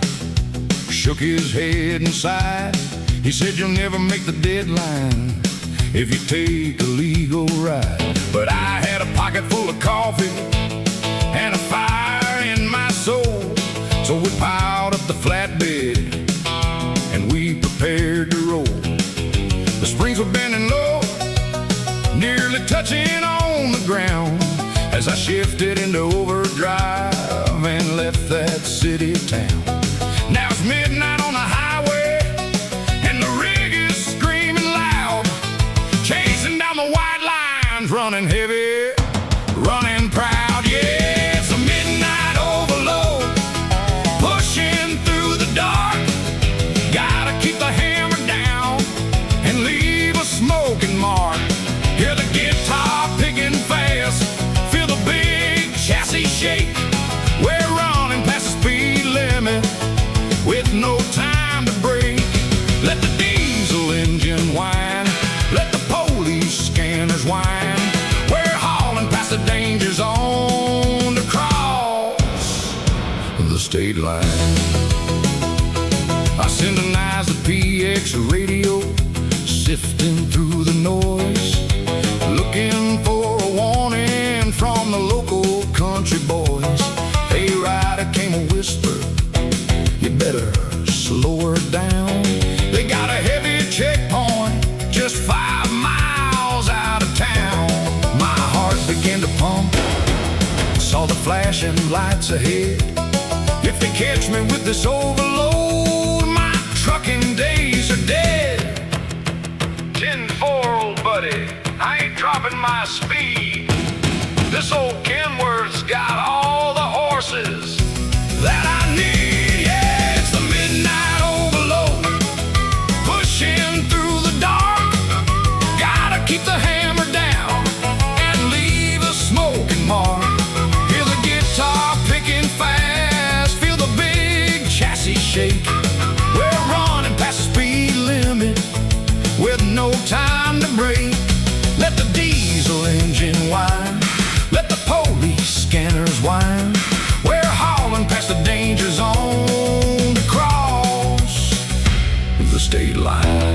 shook his head and sighed. He said, you'll never make the deadline if you take a legal ride. But I had a pocket full of coffee and a fire in my soul, so we piled up the flatbed and we prepared to roll. The springs were bending low, nearly touching on the ground, as I shifted into overdrive and left that city town. Now it's midnight on the highway and the rig is screaming loud, chasing down the white lines, running heavy, running proud. Yeah, shake. We're running past the speed limit with no time to brake. Let the diesel engine whine, let the police scanners whine. We're hauling past the danger zone to cross the state line. I synchronize the PX radio, sifting through the noise, looking for a warning from the local country boys. Hey rider, came a whisper, you better slow her down. They got a heavy checkpoint just 5 miles out of town. My heart began to pump, saw the flashing lights ahead. If they catch me with this overload, my trucking days are dead. 10-4, old buddy, I ain't dropping my speed. This old Kenworth's got all the horses that I need. Yeah, it's the midnight overload, pushing through the dark. Gotta keep the hammer down and shake. We're running past the speed limit with no time to break. Let the diesel engine whine, let the police scanners whine. We're hauling past the danger zone to cross the state line.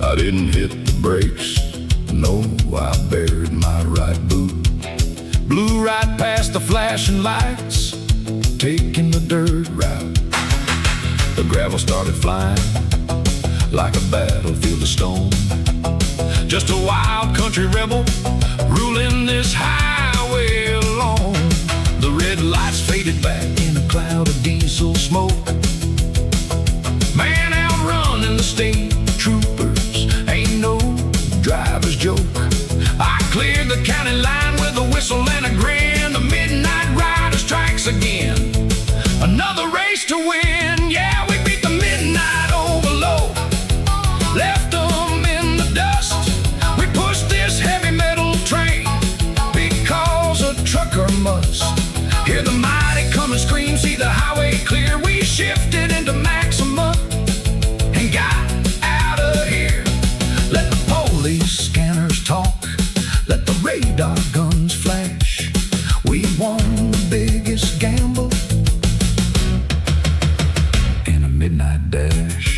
I didn't hit the brakes, no, I buried my right boot. Blew right past the flashing lights, taking the dirt route. The gravel started flying like a battlefield of stone. Just a wild country rebel ruling this highway alone. The red lights faded back in a cloud of diesel smoke. Man outrunning the state troopers, ain't no driver's joke. I cleared the county line with a whistle and a grin. The midnight rider strikes again, another race to win. Yeah, we beat the midnight overload, left them in the dust. We pushed this heavy metal train because a trucker must. Hear the mighty come and scream, see the highway clear. We shifted into maxima and got out of here. Let the police scanners talk, let the radar guns flash. We won the biggest gamble in a midnight dash.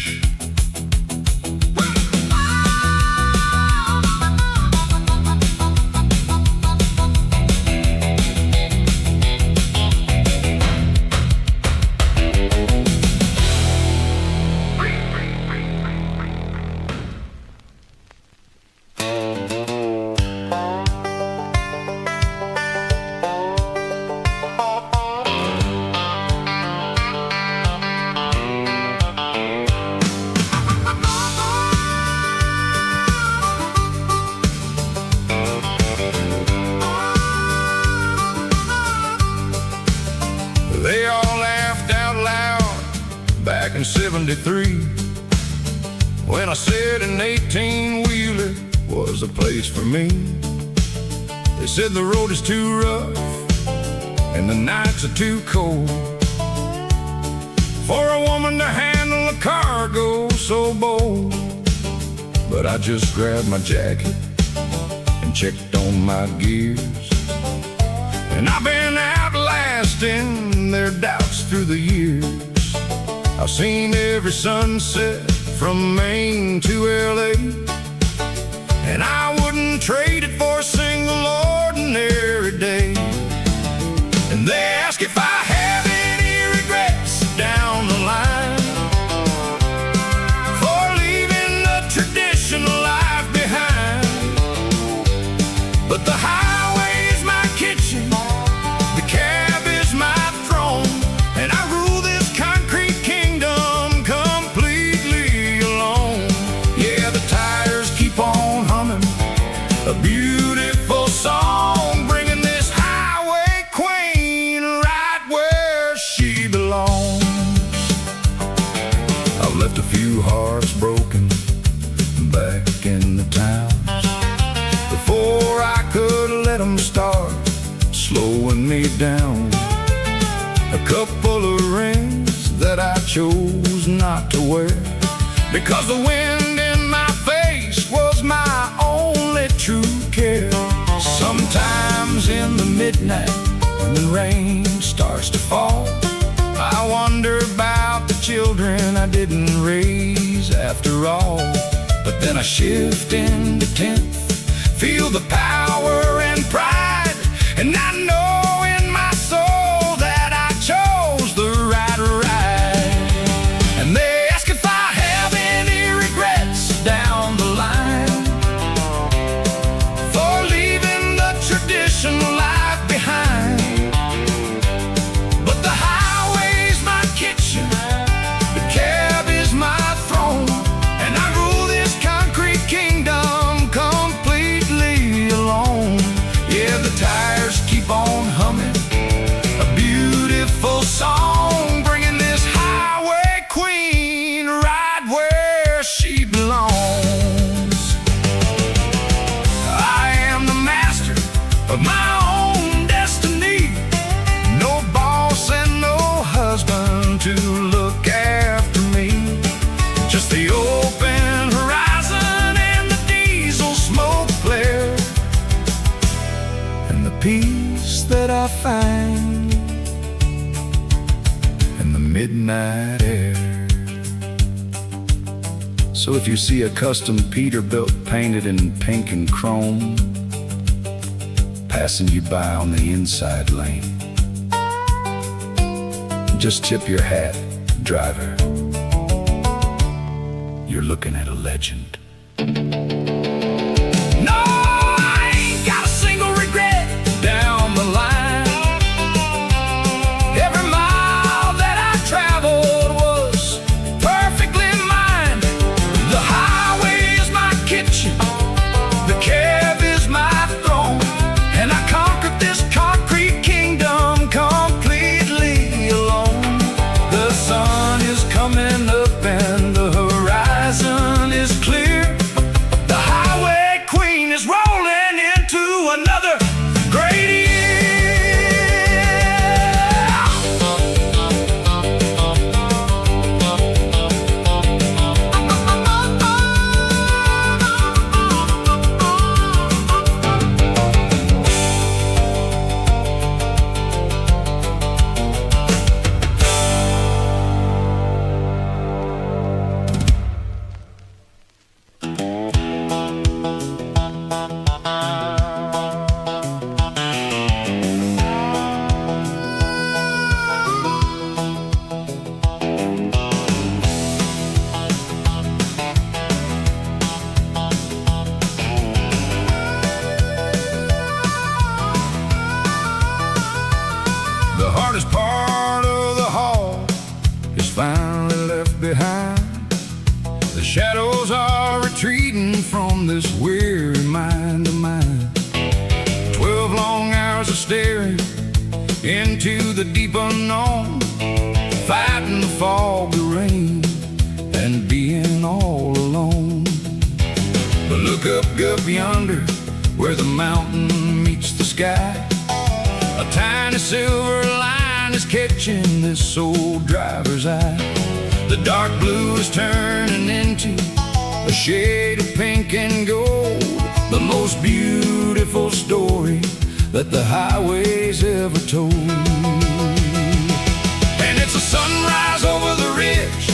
They all laughed out loud back in '73 when I said an 18-wheeler was a place for me. They said the road is too rough and the nights are too cold for a woman to handle a cargo so bold. But I just grabbed my jacket and checked on my gears, and I've been outlasting their doubts through the years. I've seen every sunset from Maine to LA, and I wouldn't trade it for a single ordinary day. And they ask if I have any regrets down the line for leaving the traditional life behind. But the highway is my kitchen, the cab is my throne, and I rule this concrete kingdom completely alone. Yeah, the tires keep on humming, a beautiful song, bringing this highway queen right where she belongs. I've left a few hearts broken back in the towns before I could let them start slowing me down. A couple of rings that I chose not to wear because the wind in my face was my only true care. Sometimes in the midnight when the rain starts to fall, I wonder about the children I didn't raise after all. But then I shift into 10th, feel the power and pride, and I know in my soul that I chose the right ride. And they ask if I have any regrets down the line for leaving the traditional life behind. But the highway's my kitchen, the cab is my throne, and I rule this concrete kingdom completely alone. Yeah, the tires keep on humming, a beautiful peace that I find in the midnight air. So if you see a custom Peterbilt painted in pink and chrome passing you by on the inside lane, just tip your hat, driver. You're looking at a legend. No, I ain't got a single regret down the line. Every mile that I traveled was perfectly mine. The highway is my kitchen, the cab is my throne, and I conquered this concrete kingdom completely alone. The sun is coming up and the horizon is clear. The highway queen is rolling into another great year. The hardest part of the haul is finally left behind. The shadows are retreating from this weary mind of mine. 12 long hours of staring into the deep unknown, fighting the fog, the rain, and being all alone. But look up yonder, where the mountain meets the sky. A tiny silver line is catching this old driver's eye. The dark blue is turning into a shade of pink and gold, the most beautiful story that the highway's ever told. And it's a sunrise over the ridge,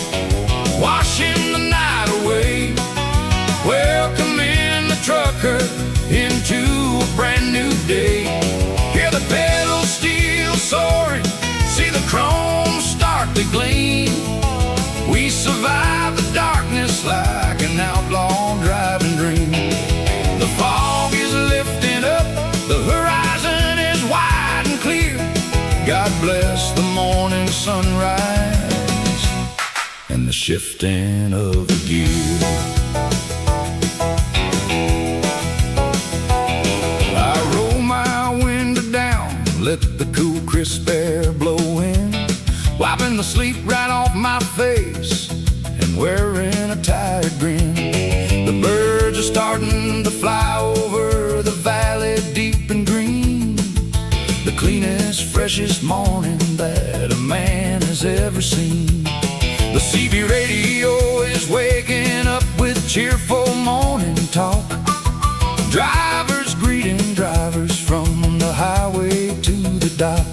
washing the night away, welcoming the trucker into a brand new day. Hear the pedals steel soaring, see the chrome start to gleam. We survive the darkness like an outlaw driving dream. The fog is lifting up, the horizon is wide and clear. God bless the morning sunrise and the shifting of the gear. Let the cool crisp air blow in, wiping the sleep right off my face and wearing a tired grin. The birds are starting to fly over the valley deep and green, the cleanest, freshest morning that a man has ever seen. The CB radio is waking up with cheerful morning talk, drivers greeting drivers from the highway to the dock.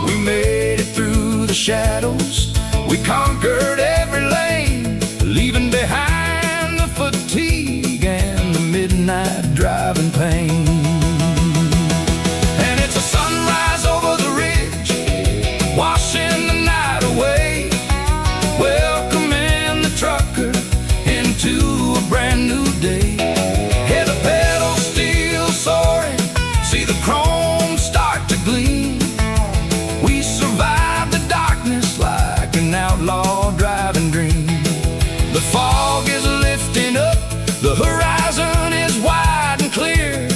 We made it through the shadows, we conquered every lane, leaving behind the fatigue and the midnight driving pain. And it's a sunrise over the ridge, washing the night away, welcoming the trucker into a brand new day. Hear the pedals still soaring, see the chrome start to gleam. We survived the darkness like an outlaw driving dream. The fog is lifting up, the horizon is wide and clear.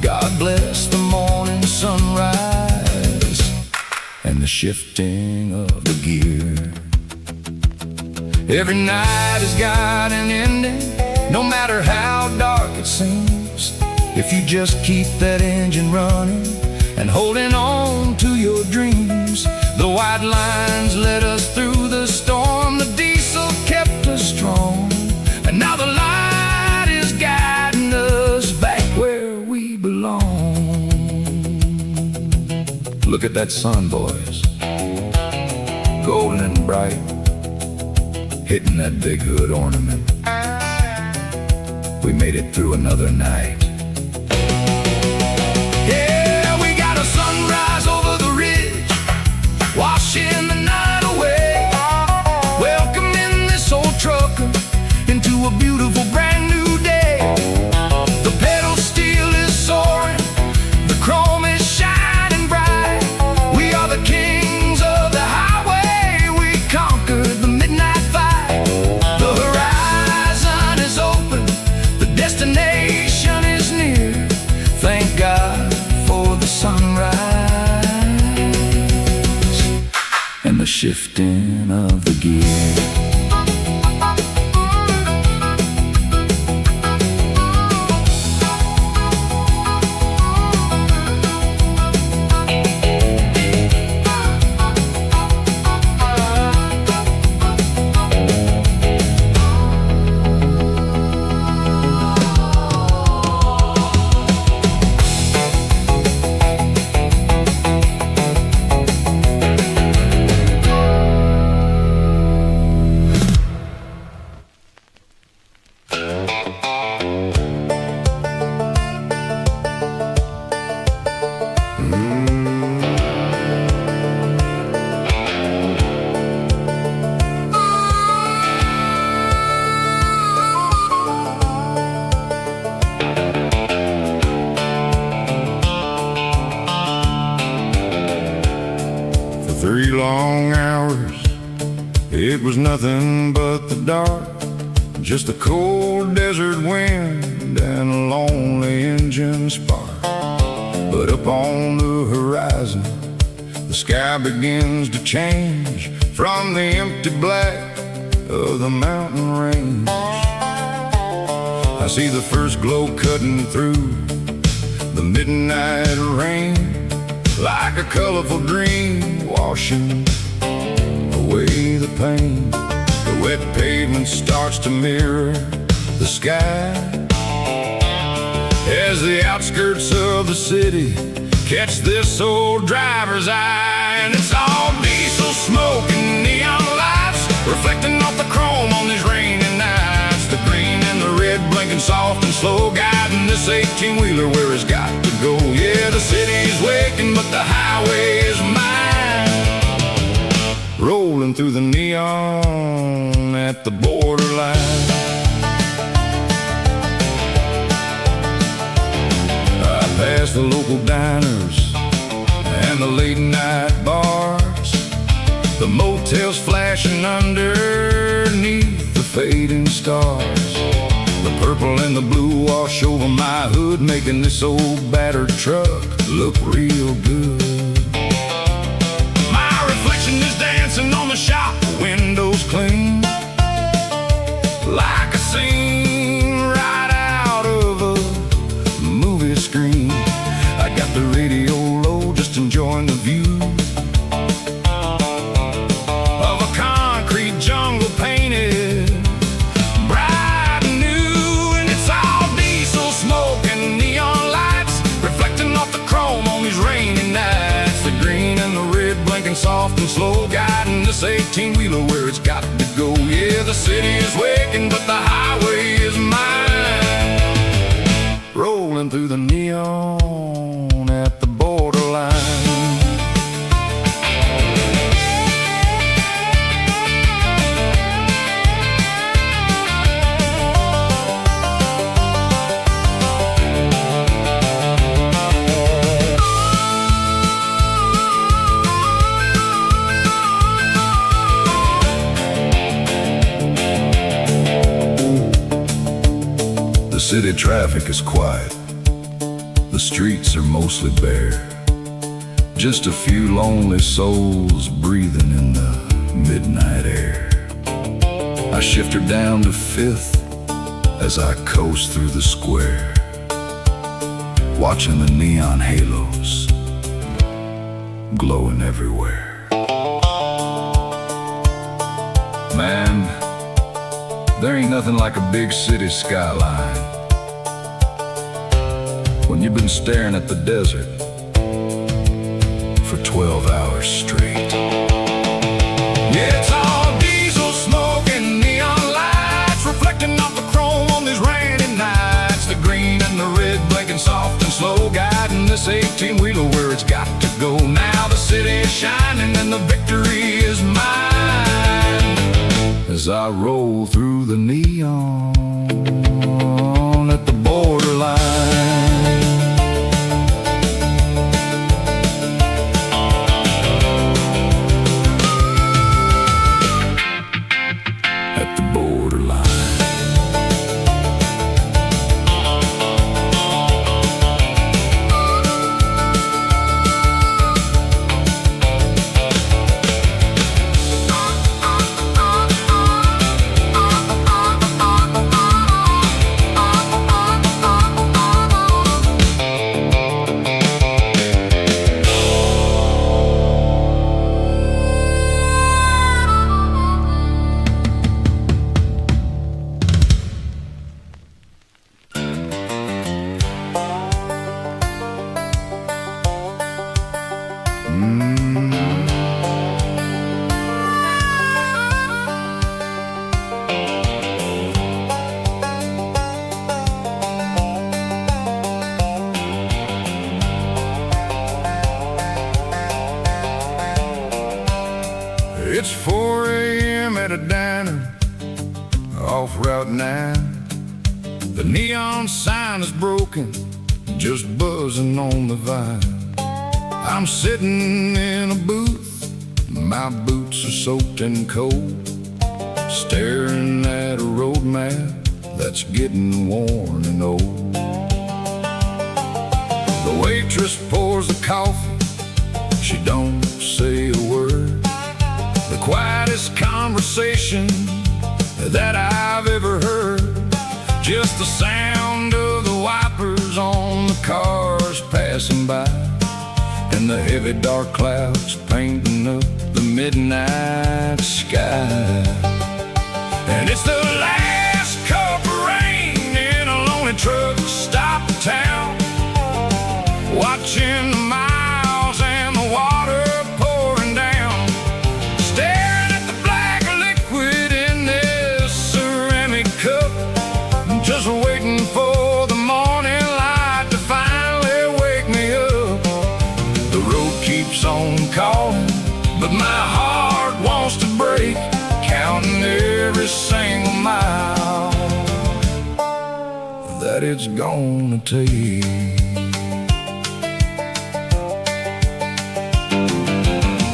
God bless the morning sunrise and the shifting of the gear. Every night has got an ending, no matter how dark it seems. If you just keep that engine running and holding on to your dreams. The white lines led us through the storm, the diesel kept us strong, and now the light is guiding us back where we belong. Look at that sun, boys, golden and bright, hitting that big hood ornament. We made it through another night. Yeah, we got a sunrise over the ridge, washing the night away, welcoming this old trucker into a beautiful brand new day. The pedal steel is soaring, the chrome is shining bright. We are the kings of the highway, we conquered the midnight fight. The horizon is open, the destination is near. Thank God for the sunrise and the shifting of the gear. For 3 long hours, it was nothing but the dark, just a cold desert wind and a lonely engine spark. But up on the horizon, the sky begins to change from the empty black of the mountain range. I see the first glow cutting through the midnight rain, like a colorful dream washing away the pain. The wet pavement starts to mirror the sky as the outskirts of the city catch this old driver's eye. And it's all diesel smoke and neon lights reflecting off the chrome on these rainy nights. The green and the red blinking soft and slow, guiding this 18-wheeler where it's got to go. Yeah, the city's waking, but the highway is mine, rolling through the neon at the borderline. I pass the local diners and the late night bars, the motels flashing underneath the fading stars. The purple and the blue wash over my hood, making this old battered truck look real good. My reflection is dancing on the shop windows clean, like a scene right out of a movie screen. I got the radio low, just enjoying the view of a concrete jungle painted bright and new. And it's all diesel smoke and neon lights reflecting off the chrome on these rainy nights. The green and the red blinking soft and slow, guiding this 18-wheeler where it's got to go. Yeah, the city is waking, but the highway is mine, rolling through the neon at the borderline. The city traffic is quiet, the streets are mostly bare, just a few lonely souls breathing in the midnight air. I shift her down to 5th as I coast through the square, watching the neon halos glowing everywhere. Man, there ain't nothing like a big city skyline when you've been staring at the desert for 12 hours straight. Yeah, it's all diesel smoke and neon lights reflecting off the chrome on these rainy nights. The green and the red blinking soft and slow, guiding this 18-wheeler where it's got to go. Now the city is shining and the victory is mine as I roll through the neon at the borderline. It's 4 a.m. at a diner off Route 9. The neon sign is broken, just buzzing on the vine. I'm sitting in a booth, my boots are soaked and cold, staring at a road map that's getting worn and old. The waitress pours the coffee, she don't say a word. The quietest conversation that I've ever heard, just the sound of the wipers on the cars passing by, and the heavy dark clouds painting up the midnight sky. And it's the last cup of rain in a lonely truck stop town, watching the miles and the water pouring down, staring at the black liquid in this ceramic cup, just waiting for the morning light to finally wake me up. The road keeps on calling, but my heart wants to break, counting every single mile that it's gonna take.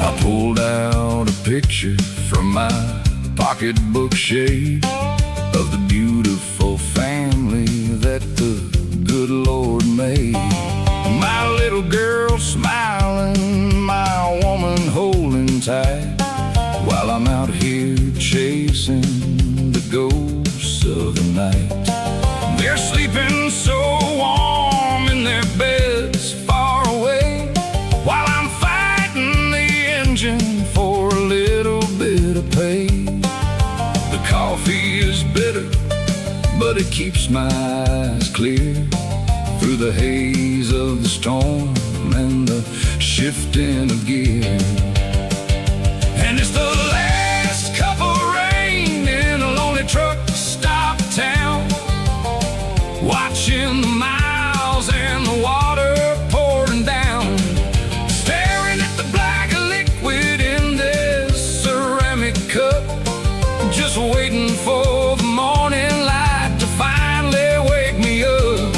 I pulled out a picture from my pocketbook shade of the beautiful family that the good Lord made. My little girl smiling, my woman holding tight, while I'm out here chasing the ghosts of the night. They're sleeping so warm in their beds far away, while I'm fighting the engine for a little bit of pay. The coffee is bitter, but it keeps my eyes clear through the haze of the storm and the shifting of gear. And it's the last cup of rain in a lonely truck stop town, watching the miles and the water pouring down, staring at the black liquid in this ceramic cup, just waiting for the morning light to finally wake me up.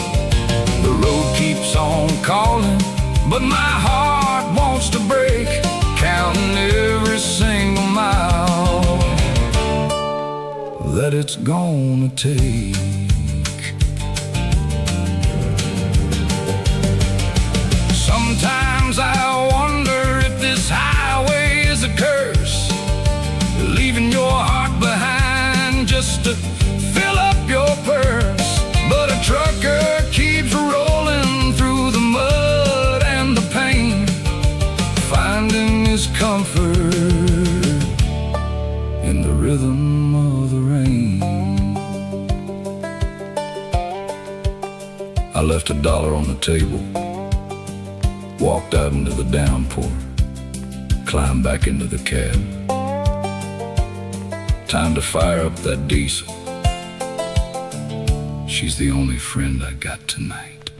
The road keeps on calling, but my heart wants to break, counting every single mile that it's gonna take. Sometimes I wonder if this highway is a curse, leaving your heart behind just to fill up your purse. But a trucker keeps rolling through the mud and the pain, finding his comfort in the rhythm of the rain. I left $1 on the table, walked out into the downpour. climbed back into the cab. Time to fire up that diesel. She's the only friend I got tonight.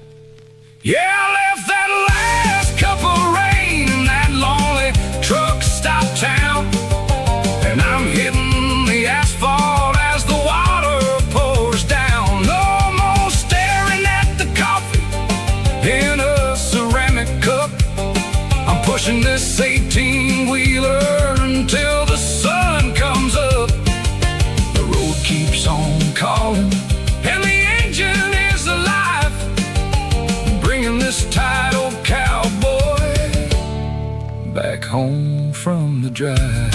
Yeah, I left that last cup of rain in that lonely truck stop town, and I'm hitting the asphalt as the water pours down. No more staring at the coffee in a ceramic cup. I'm pushing this 18-wheeler until the sun comes up. The road keeps on calling, and the engine is alive, bringing this tired old cowboy back home from the drive.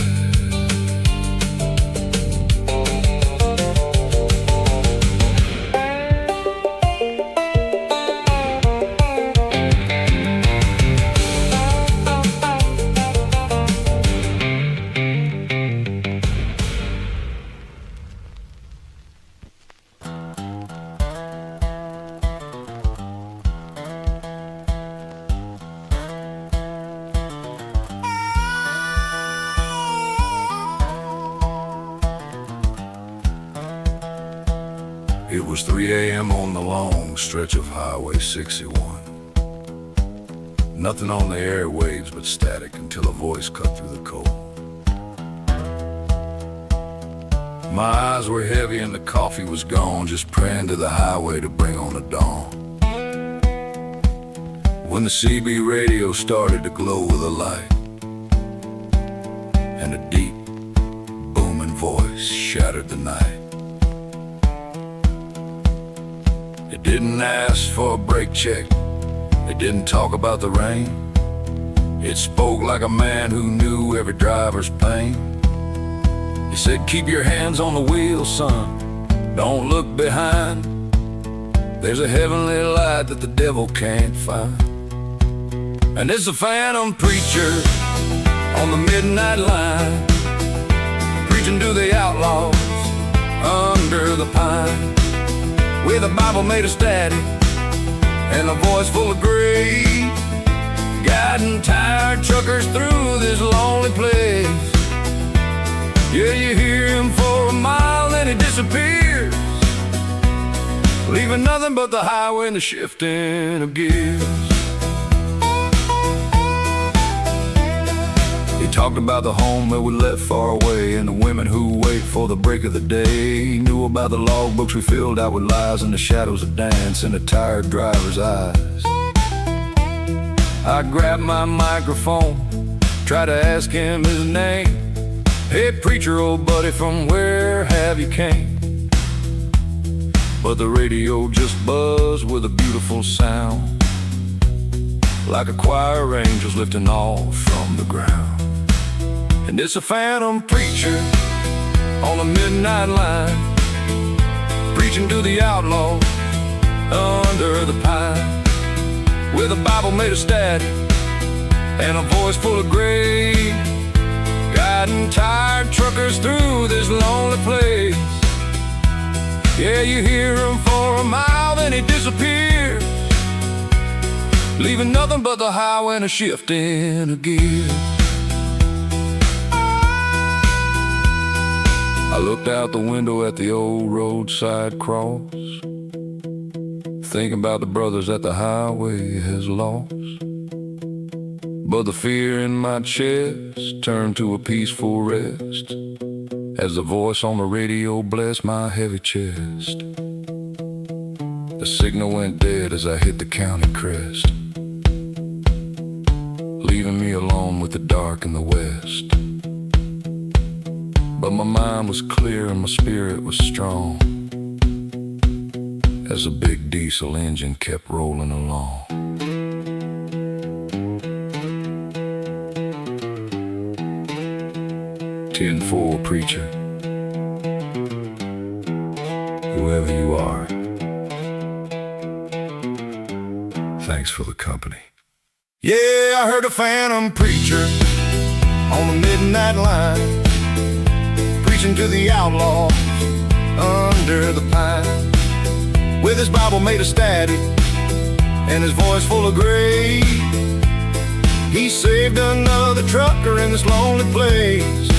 It was 3 a.m. on the long stretch of Highway 61. Nothing on the airwaves but static until a voice cut through the cold. My eyes were heavy and the coffee was gone, just praying to the highway to bring on the dawn. When the CB radio started to glow with a light, and a deep, booming voice shattered the night. It didn't ask for a brake check, it didn't talk about the rain. It spoke like a man who knew every driver's pain. He said, keep your hands on the wheel, son, don't look behind. There's a heavenly light that the devil can't find. And it's a phantom preacher on the midnight line, preaching to the outlaws under the pine, with a Bible made of static and a voice full of grace, guiding tired truckers through this lonely place. Yeah, you hear him for a mile, then he disappears, leaving nothing but the highway and the shifting of gears. He talked about the home that we left far away, and the women who wait for the break of the day. He knew about the logbooks we filled out with lies, and the shadows that dance in a tired driver's eyes. I grabbed my microphone, tried to ask him his name. Hey preacher, old buddy, from where have you came? But the radio just buzzed with a beautiful sound, like a choir of angels lifting off from the ground. And it's a phantom preacher on the midnight line, preaching to the outlaws under the pine, with a Bible made of static and a voice full of grace, guiding tired truckers through this lonely place. Yeah, you hear him for a mile, then he disappears, leaving nothing but the highway and a shifting of gears. I looked out the window at the old roadside cross, thinking about the brothers that the highway has lost. But the fear in my chest turned to a peaceful rest as the voice on the radio blessed my heavy chest. The signal went dead as I hit the county crest, leaving me alone with the dark in the west. But my mind was clear and my spirit was strong as a big diesel engine kept rolling along. 10-4 preacher, whoever you are, thanks for the company. Yeah, I heard a phantom preacher on the midnight line, preaching to the outlaws under the pine, with his Bible made of static and his voice full of grace. He saved another of the trucker in this lonely place.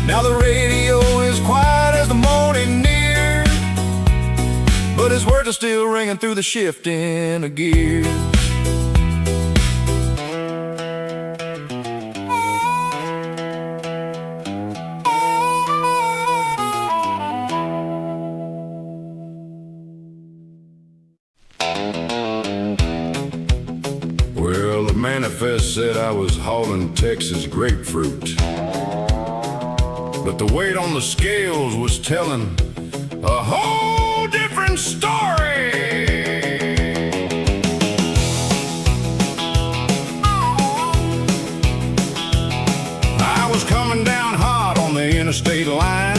Now the radio is quiet as the morning nears, but his words are still ringing through the shifting of gears. Well, the manifest said I was hauling Texas grapefruit, but the weight on the scales was telling a whole different story. I was coming down hot on the interstate line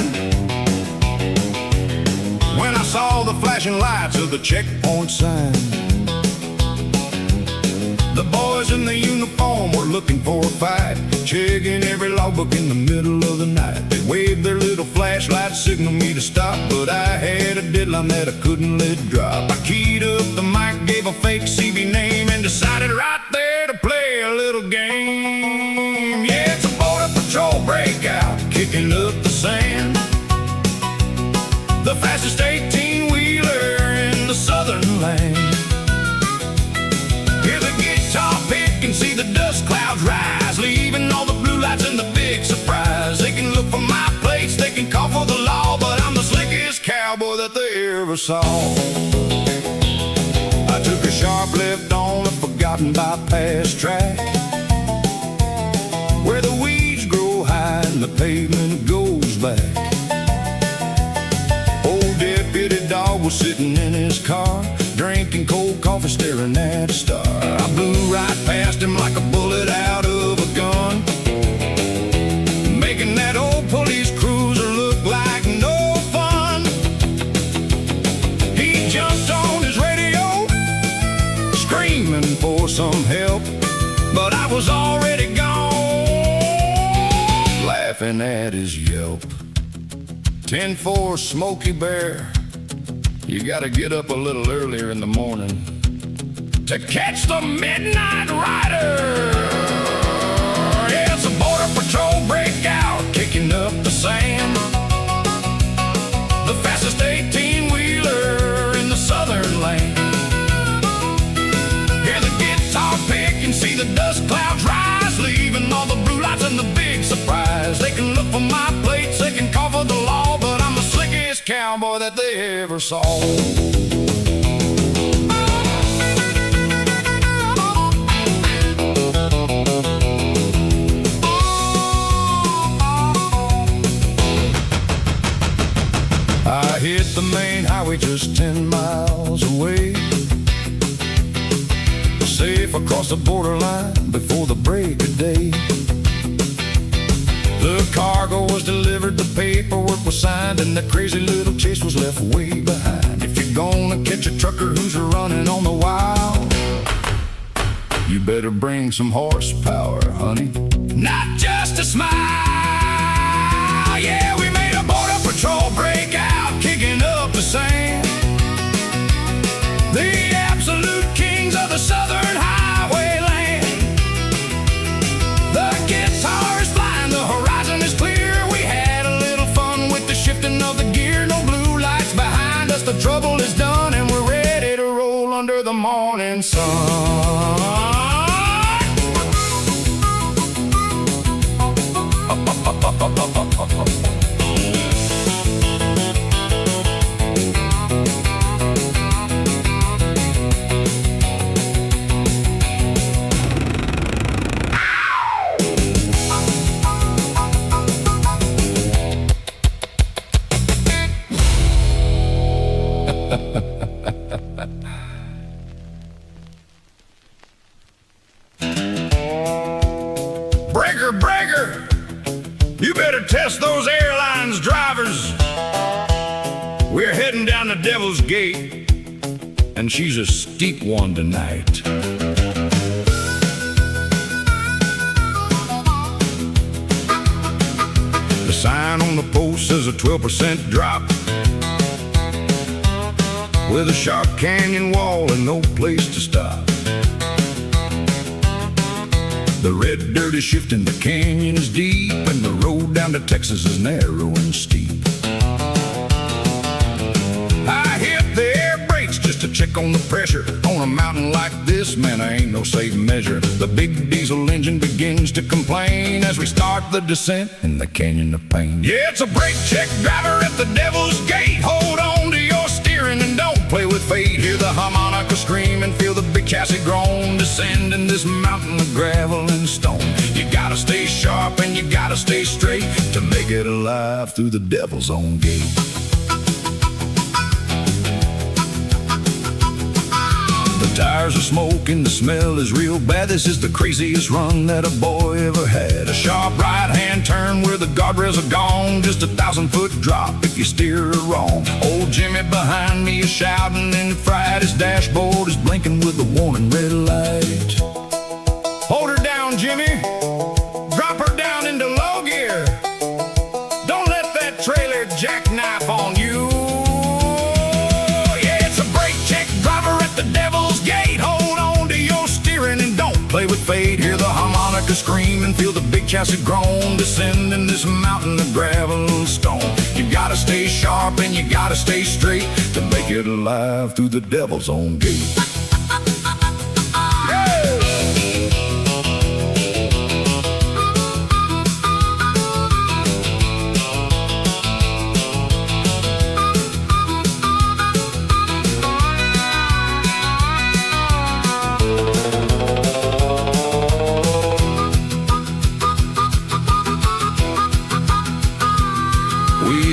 when I saw the flashing lights of the checkpoint sign. The boys in the uniform were looking for a fight, checking every logbook in the middle of the night. They waved their little flashlights, signaled me to stop, but I had a deadline that I couldn't let drop. I keyed up the mic, gave a fake CB name, and decided right there to play a little game. Yeah, it's a border patrol breakout, kicking up the sand. The fastest 18-wheeler in the southern land. Hear the guitar pick and see the dust clouds rise, leaving all the blue lights and the big surprise. They can look for my plates, they can call for the law, but I'm the slickest cowboy that they ever saw. I took a sharp left on a forgotten bypass track, where the weeds grow high and the pavement goes back. Old deputy dog was sitting in his car, drinking cold coffee, staring at a star. I blew right past him like a bullet out of a gun, making that old police cruiser look like no fun. He jumped on his radio, screaming for some help, but I was already gone, laughing at his yelp. 10-4 Smokey Bear, you gotta get up a little earlier in the morning to catch the Midnight Rider. Yeah, it's a border patrol breakout, kicking up the sand. The fastest 18-wheeler in the southern land. Hear the guitar pick and see the dust clouds rise, leaving all the blue lights and the big surprise. They can look for my plates, they can call for the law, but I'm the slickest cowboy that they ever saw. I hit the main highway just 10 miles away, safe across the borderline before the break of day. The cargo was delivered, the paperwork was signed, and the crazy little chase was left way behind. If you're gonna catch a trucker who's running on the wild, you better bring some horsepower, honey, not just a smile. Yeah, we made a border patrol breakout, kicking up the sand. The absolute kings of the southern highway land. The guitar is flying, the horizon is clear. We had a little fun with the shifting of the gear. No blue lights behind us, the trouble is done, and we're ready to roll under the morning sun. Breaker, breaker, you better test those airlines drivers. We're heading down the Devil's Gate, and she's a steep one tonight. The sign on the post says a 12% drop, with a sharp canyon wall and no place to stop. The red dirt is shifting, the canyon is deep, and the road down to Texas is narrow and steep. I hit the air brakes just to check on the pressure. On a mountain like this, man, I ain't no safe measure. The big diesel engine begins to complain as we start the descent in the canyon of pain. Yeah, it's a brake check, driver at the devil's gate. Hold on to your steering and don't play with fate. Hear the harmonica scream and feel the big chassis groan, descending this mountain of gravel and stone. You gotta stay sharp and you gotta stay straight to make it alive through the devil's own gate. The tires are smoking, the smell is real bad. This is the craziest run that a boy ever had. A sharp right-hand turn where the guardrails are gone. Just a 1,000-foot drop if you steer her wrong. Old Jimmy behind me is shouting and fried. His dashboard is blinking with a warning red light. Hold her down, Jimmy. Drop her down into low gear. Don't let that trailer jackknife on you. Yeah, it's a brake check, driver at the devil's gate. Hold on to your steering and don't play with fate. Hear the harmonica scream and feel the big chassis groan, descending this mountain of gravel and stone. You gotta stay sharp and you gotta stay straight to make it alive through the devil's own gate.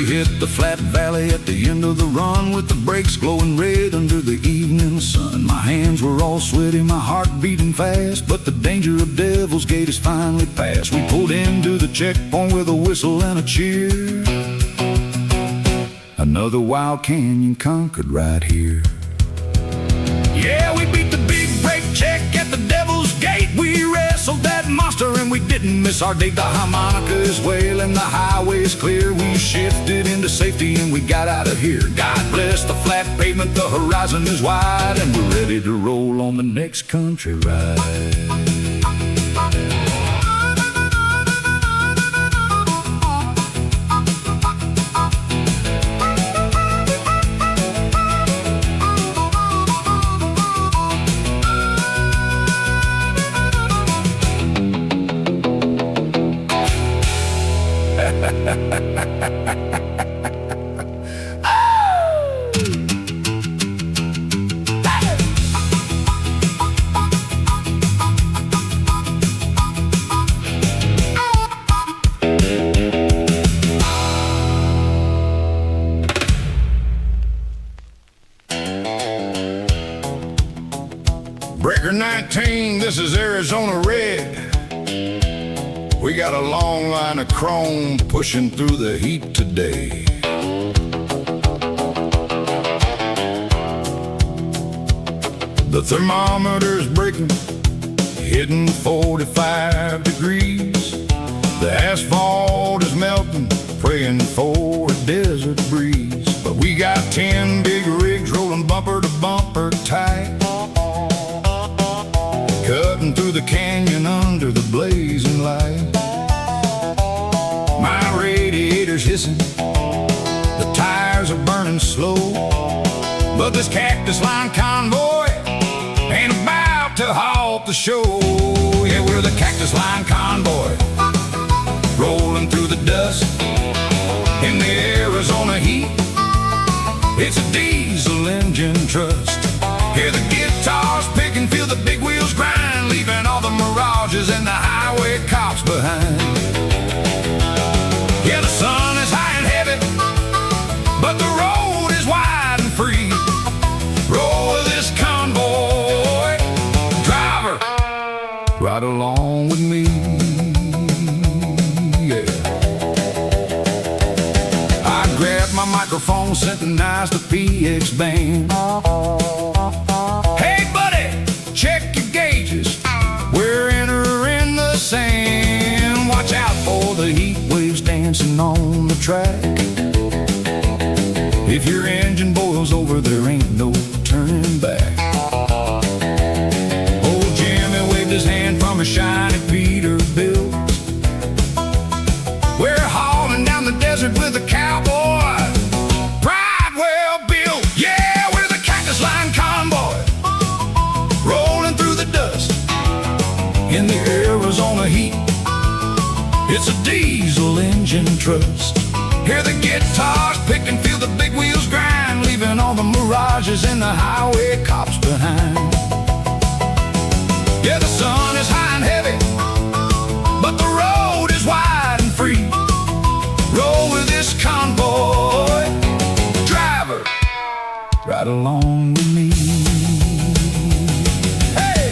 Hit the flat valley at the end of the run with the brakes glowing red under the evening sun. My hands were all sweaty, my heart beating fast, but the danger of Devil's Gate is finally past. We pulled into the checkpoint with a whistle and a cheer. Another wild canyon conquered right here. Yeah, we beat the big brake check at the Devil's Gate. We wrestled that monster and we didn't miss our date. The harmonica is wailing, the highway is clear. We shifted into safety and we got out of here. God bless the flat pavement, the horizon is wide, and we're ready to roll on the next country ride. Breaker 19, this is Arizona Red. We got a long line of chrome pushing through the heat today. The thermometer's breaking, hitting 45 degrees. The asphalt is melting, praying for a desert breeze. But we got 10 big rigs rolling bumper to bumper tight, cutting through the canyon under the blazing light. My radiator's hissing, the tires are burning slow, but this cactus line convoy ain't about to halt the show. Yeah, we're the cactus line convoy, rolling through the dust in the Arizona heat. It's a diesel engine trust. Hear the guitars pick and feel the big wheels grind, leaving all the mirages and the highway cops behind. Yeah, the sun is high and heavy, but the road is wide and free. Roll with this convoy, driver, ride along with me. Yeah. I grabbed my microphone, synthesized the PX band. Hey buddy, check your gauges, we're entering the sand. Watch out for the heat waves dancing on the track. If your engine boils over, there ain't no turning back. Old Jimmy waved his hand from a shiny piece. Peterbilt. We're hauling down the desert with a cowboy, pride well built. Yeah, we're the Cactus Line convoy, rolling through the dust in the Arizona heat. It's a diesel engine trust. Hear the guitars pick and feel the big wheels grind, leaving all the mirages and the highway cops behind. Yeah, the sun is high and heavy, but the road is wide and free. Roll with this convoy, driver, ride along with me. Hey!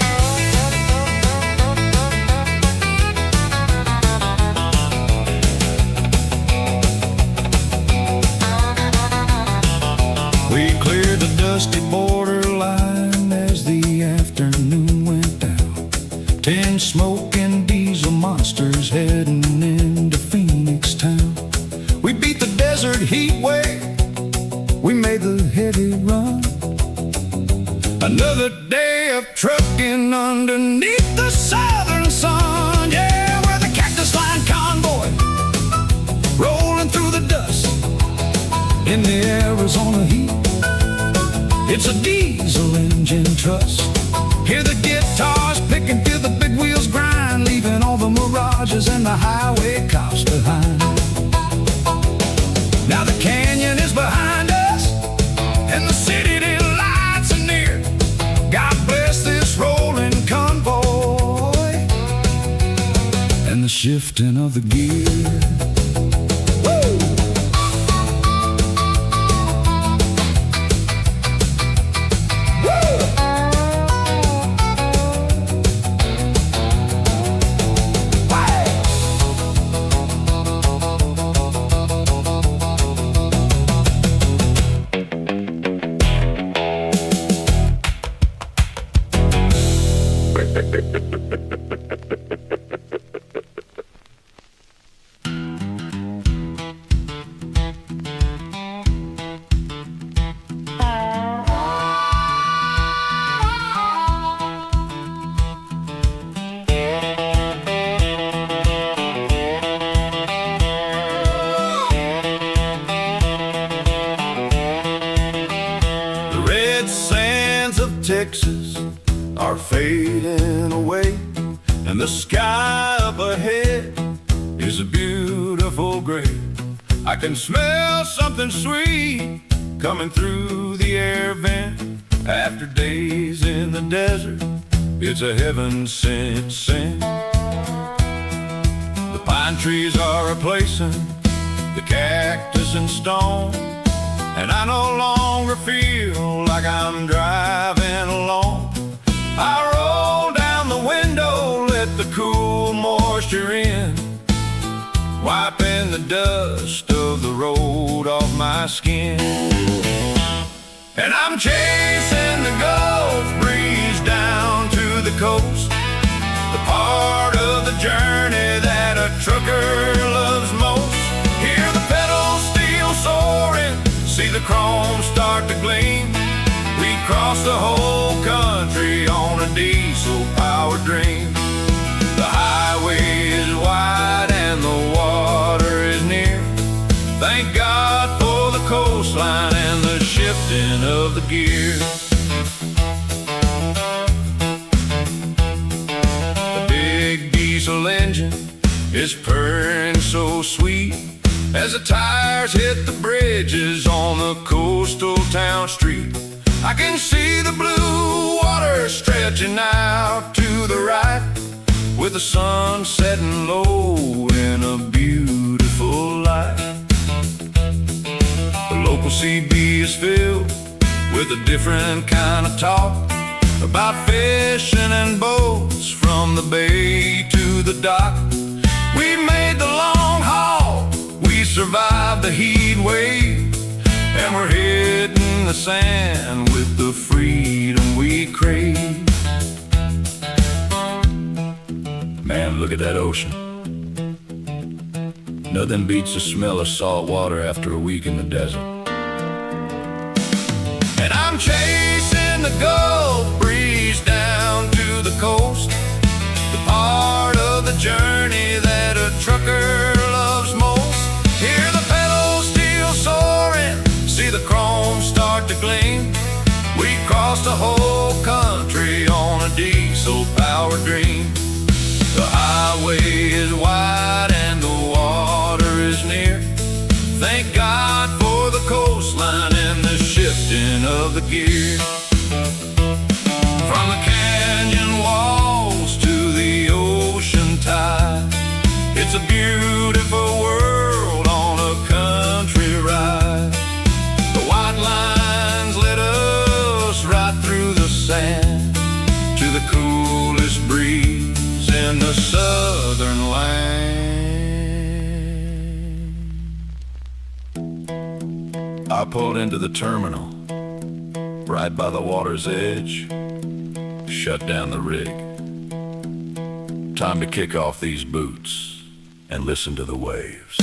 We cleared the dusty borderline as the afternoon went down. 10 smoking diesel monsters heading into Phoenix town. We beat the desert heat wave, we made the heavy run. Another day of trucking underneath the southern sun. Yeah, we're the Cactus Line convoy, rolling through the dust in the Arizona heat. It's a diesel engine trust. Hear the guitars pick and feel the big wheels grind, leaving all the mirages and the highway cops behind. Now the canyon is behind us, and the city lights are near. God bless this rolling convoy and the shifting of the gear. Woo! Texas are fading away, and the sky up ahead is a beautiful gray. I can smell something sweet coming through the air vent. After days in the desert, it's a heaven-sent scent. The pine trees are replacing the cactus and stone, and I no longer feel like I'm driving alone. I roll down the window, let the cool moisture in, wiping the dust of the road off my skin. And I'm chasing the Gulf breeze down to the coast, the part of the journey that a trucker loves most. Hear the pedals steel soaring, see the chrome start to gleam. We cross the whole country on a diesel-powered dream. The highway is wide and the water is near. Thank God for the coastline and the shifting of the gear. The big diesel engine is purring so sweet as the tires hit the bridges on the coastal town street. I can see the blue water stretching out to the right, with the sun setting low in a beautiful light. The local CB is filled with a different kind of talk about fishing and boats from the bay to the dock. We made the long haul, we survived the heat wave, and we're hitting the sand with the freedom we crave. Man, look at that ocean. Nothing beats the smell of salt water after a week in the desert. And I'm chasing the Gulf breeze down to the coast, the part of our dream. The highway is wide and the water is near. Thank God for the coastline and the shifting of the gear. From the canyon walls to the ocean tide, it's a beautiful world on a country ride. The white lines led us right through the sand to the coolest breeze in the southern land. I pulled into the terminal right by the water's edge, shut down the rig. Time to kick off these boots and listen to the waves.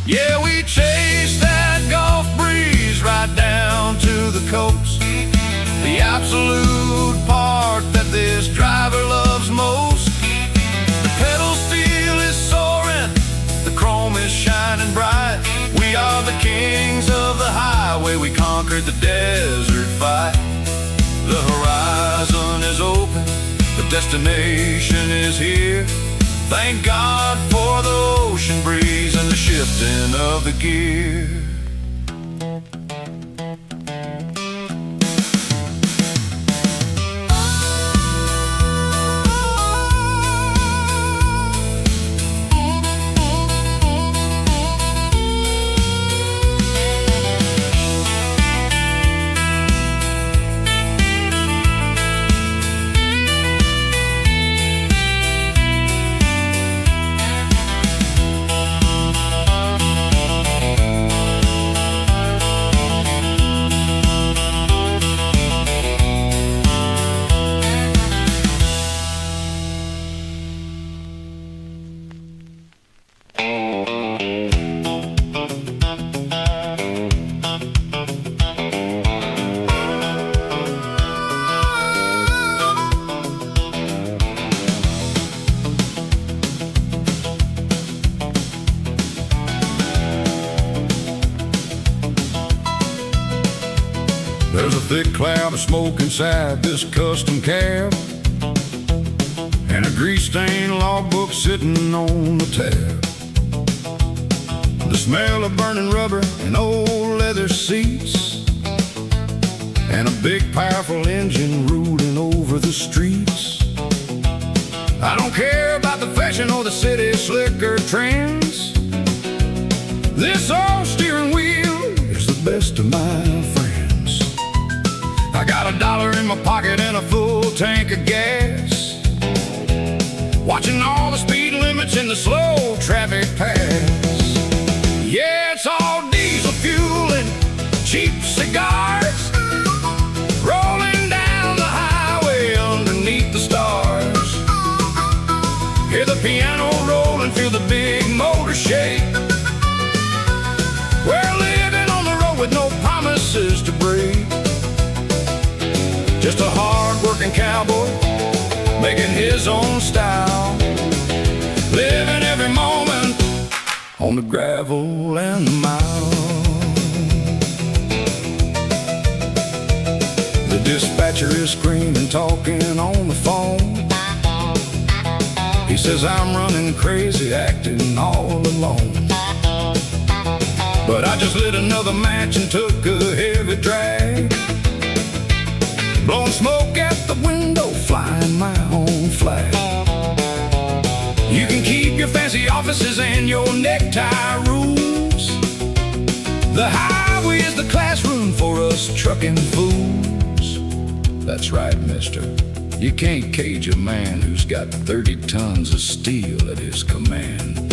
Yeah, we chased that Gulf breeze right down to the coast. The absolute part that this driver loves most. The pedal steel is soaring, the chrome is shining bright. We are the kings of the highway, we conquered the desert fight. The horizon is open, the destination is here. Thank God for the ocean breeze and the shifting of the gear. There's a thick cloud of smoke inside this custom cab, and a grease-stained logbook sitting on the tab. The smell of burning rubber and old leather seats, and a big powerful engine ruling over the streets. I don't care about the fashion or the city slicker trends. This old steering wheel is the best of my friends. I got $1 in my pocket and a full tank of gas, watching all the speed limits in the slow traffic pass. Yeah, it's all diesel fuel and cheap cigars, rolling down the highway underneath the stars. Hear the piano roll and feel the big motor shake. We're living on the road with no promises to break. Just a hard-working cowboy, making his own style, living every moment on the gravel and the mile. The dispatcher is screaming, talking on the phone. He says, I'm running crazy, acting all alone. But I just lit another match and took a heavy drag, blowing smoke at the window, flying my own flag. You can keep your fancy offices and your necktie rules. The highway is the classroom for us trucking fools. That's right, mister. You can't cage a man who's got 30 tons of steel at his command.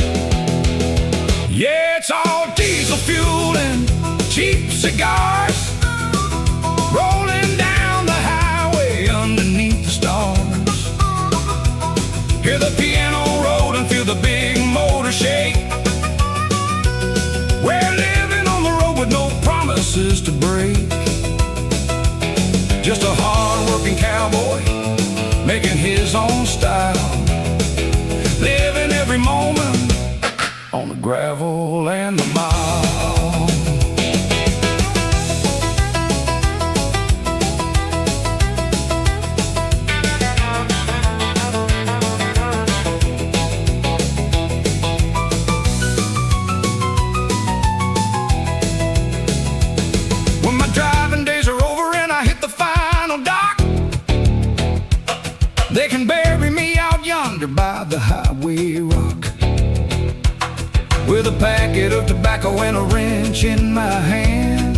Yeah, it's all diesel fuel and cheap cigars, rolling down the highway underneath the stars. Hear the piano roll and feel the big motor shake. We're living on the road with no promises to break. Just a hard-working cowboy, making his own style, living every moment on the gravel and the mile. highway rock, with a packet of tobacco and a wrench in my hand.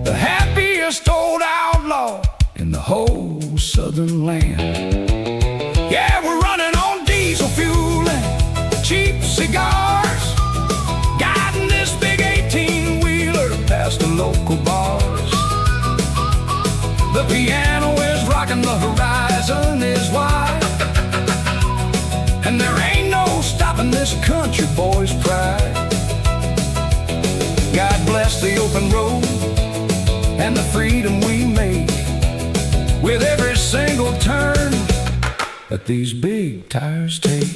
The happiest old outlaw in the whole southern land. Yeah, we're running on diesel fuel and cheap cigars, guiding this big 18-wheeler past the local bars. The piano is rocking, the horizon is wide, and there ain't no stopping this country boy's pride. God bless the open road and the freedom we made with every single turn that these big tires take.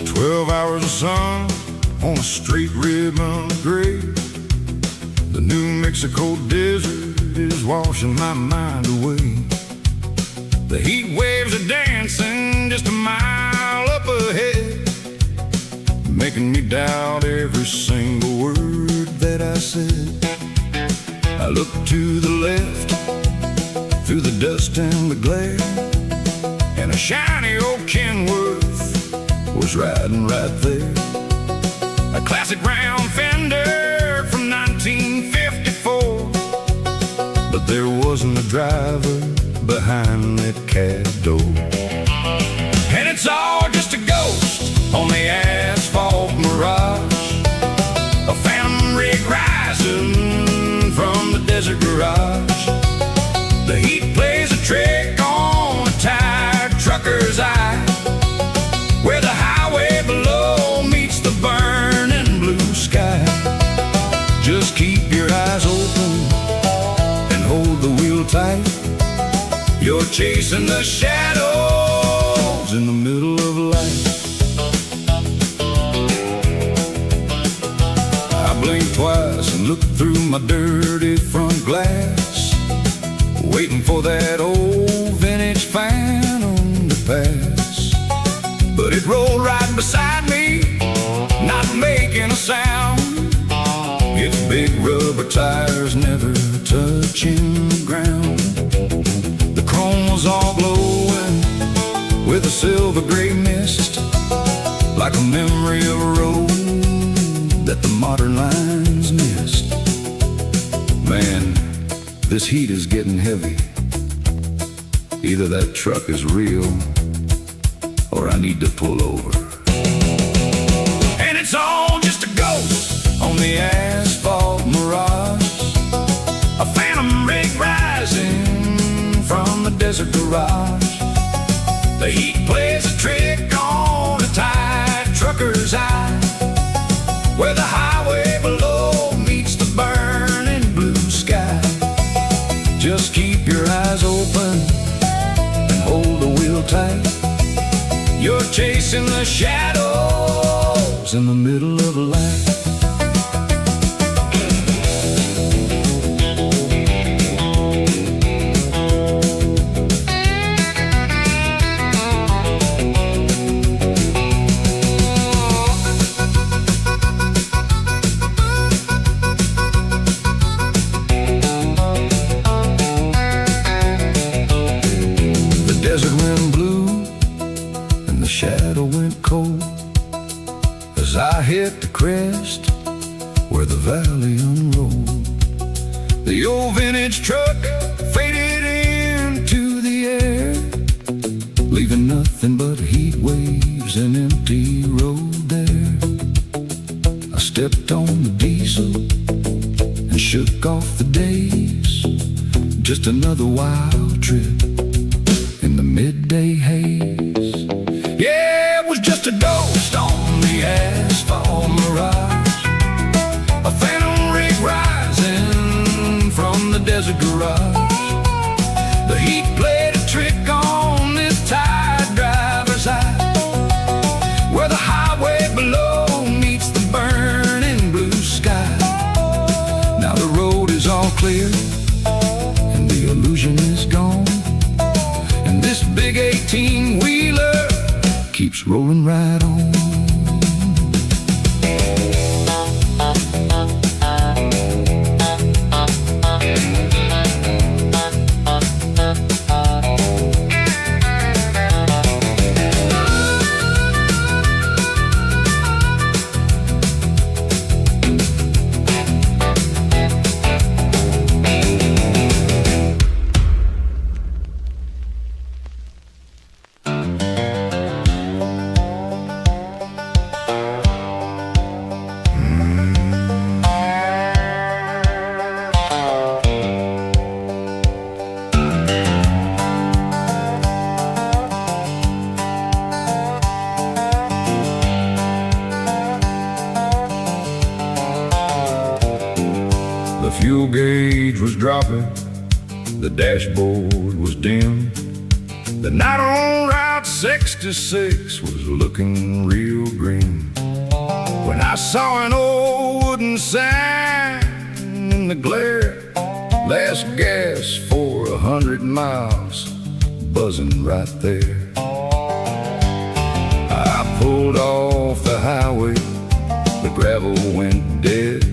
12 hours of sun on a straight ribbon of gray. The New Mexico desert is washing my mind away. The heat waves are dancing just a mile up ahead, making me doubt every single word that I said. I look to the left through the dust and the glare, and a shiny old Kenworth was riding right there. A classic round fender from 1954, but there wasn't a driver behind that cab door. And it's all just a ghost on the asphalt mirage, a phantom rig rising from the desert garage. The heat plays a trick on a tired trucker's eye, where the highway below meets the burning blue sky. Just keep your eyes open and hold the wheel tight. You're chasing the shadows in the middle of light. I blink twice and look through my dirty front glass, waiting for that old vintage Phantom to pass. But it rolled right beside me, not making a sound. Its big rubber tires never touching the ground. The chrome was all glowing with a silver gray mist, like a memory of a road that the modern lines missed. Man, this heat is getting heavy. Either that truck is real, or I need to pull over. And it's all just a ghost on the asphalt mirage, a phantom rig rising from the desert garage. The heat plays a trick on a tired trucker's eye, where the highway below meets the burning blue sky. Just keep your eyes open and hold the wheel tight. You're chasing the shadows in the middle of the light. The desert wind blew and the shadow went cold as I hit the crest where the valley unrolled. The old vintage truck faded into the air, leaving nothing but heat waves and empty road there. I stepped on the diesel and shook off the days, just another wild trip in the midday haze. Yeah, moving right on. The fuel gauge was dropping, the dashboard was dim. The night on Route 66 was looking real green, when I saw an old wooden sign in the glare: last gas for 100 miles, buzzing right there. I pulled off the highway, the gravel went dead,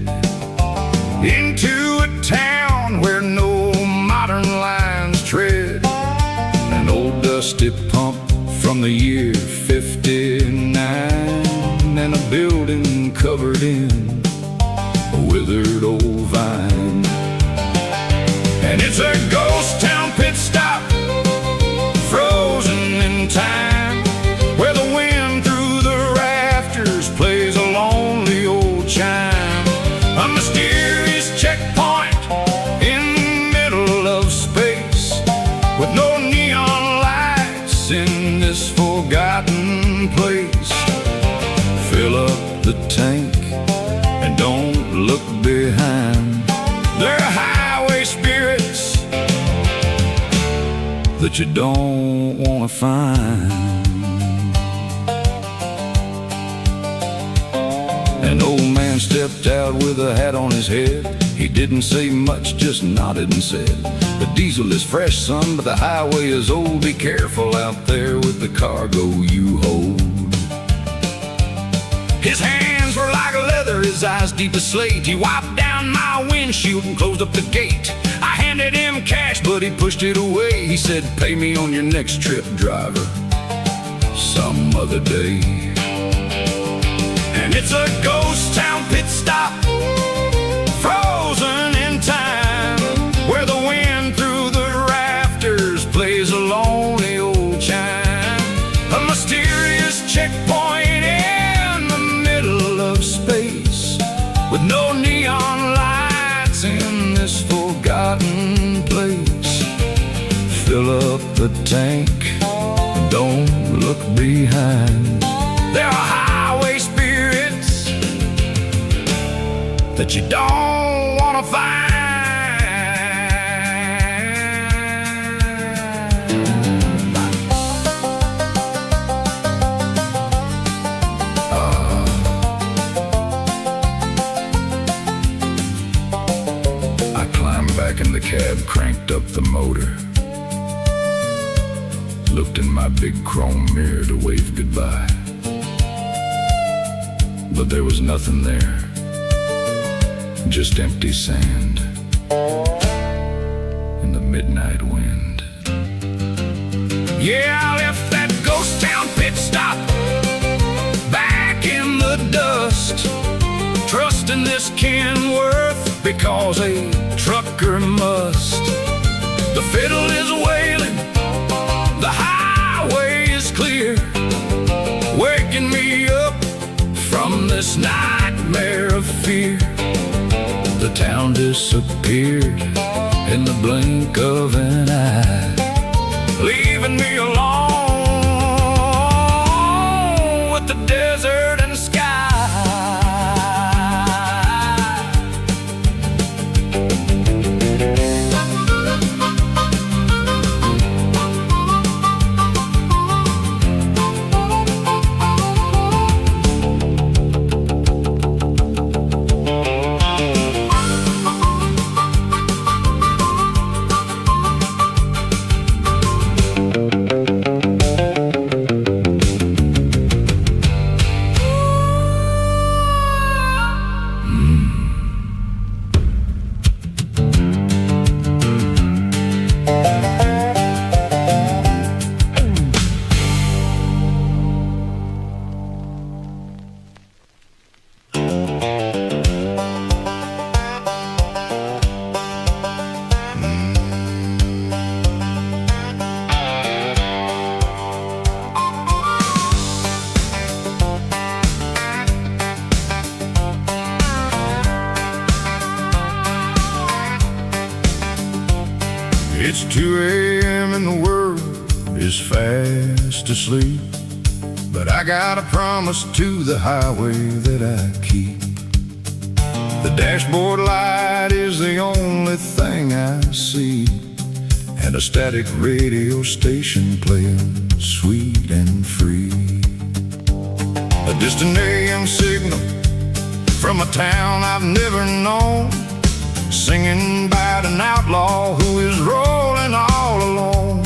into a town where no modern lines tread. An old dusty pump from the year '59, and a building covered in a withered old vine. And it's a ghost town pit stop, frozen in time, where the wind through the rafters plays a lonely old chime. A mysterious checkpoint in the middle of space, with no neon lights in this forgotten place. Fill up the tank and don't look behind. There are highway spirits that you don't want to find. An old man stepped out with a hat on his head. He didn't say much, just nodded and said, "The diesel is fresh, son, but the highway is old. Be careful out there with the cargo you hold." His hands were like leather, his eyes deep as slate. He wiped down my windshield and closed up the gate. I handed him cash, but he pushed it away. He said, "Pay me on your next trip, driver, some other day." And it's a ghost town pit stop, frozen in time, where the wind through the rafters plays a lonely old chime. A mysterious checkpoint in the middle of space, with no neon lights in this forgotten place. Fill up the tank, don't look behind. There are highway spirits that you don't want to find. I climbed back in the cab, cranked up the motor, looked in my big chrome mirror to wave goodbye. But there was nothing there, just empty sand and the midnight wind. Yeah, I left that ghost town pit stop back in the dust, trusting this Kenworth because a trucker must. The fiddle is wailing, the highway is clear, waking me up from this nightmare of fear. The town disappeared in the blink of an eye, leaving me alone with the desert and sky. It's 2 a.m. and the world is fast asleep, but I got a promise to the highway that I keep. The dashboard light is the only thing I see, and a static radio station playing sweet and free. A distant AM signal from a town I've never known, singing about an outlaw who is rolling all alone.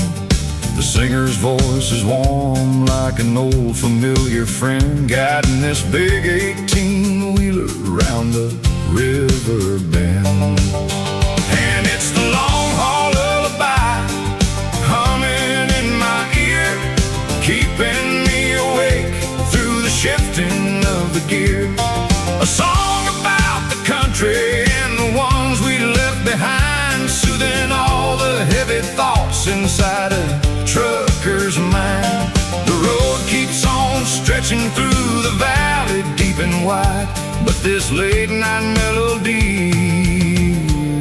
The singer's voice is warm like an old familiar friend, guiding this big 18-wheeler around the river bend. And it's the long-haul lullaby humming in my ear, keeping me awake through the shifting of the gear. A song about the country and the ones we left behind, soothing all the heavy thoughts inside a trucker's mind. The road keeps on stretching through the valley deep and wide, but this late night melody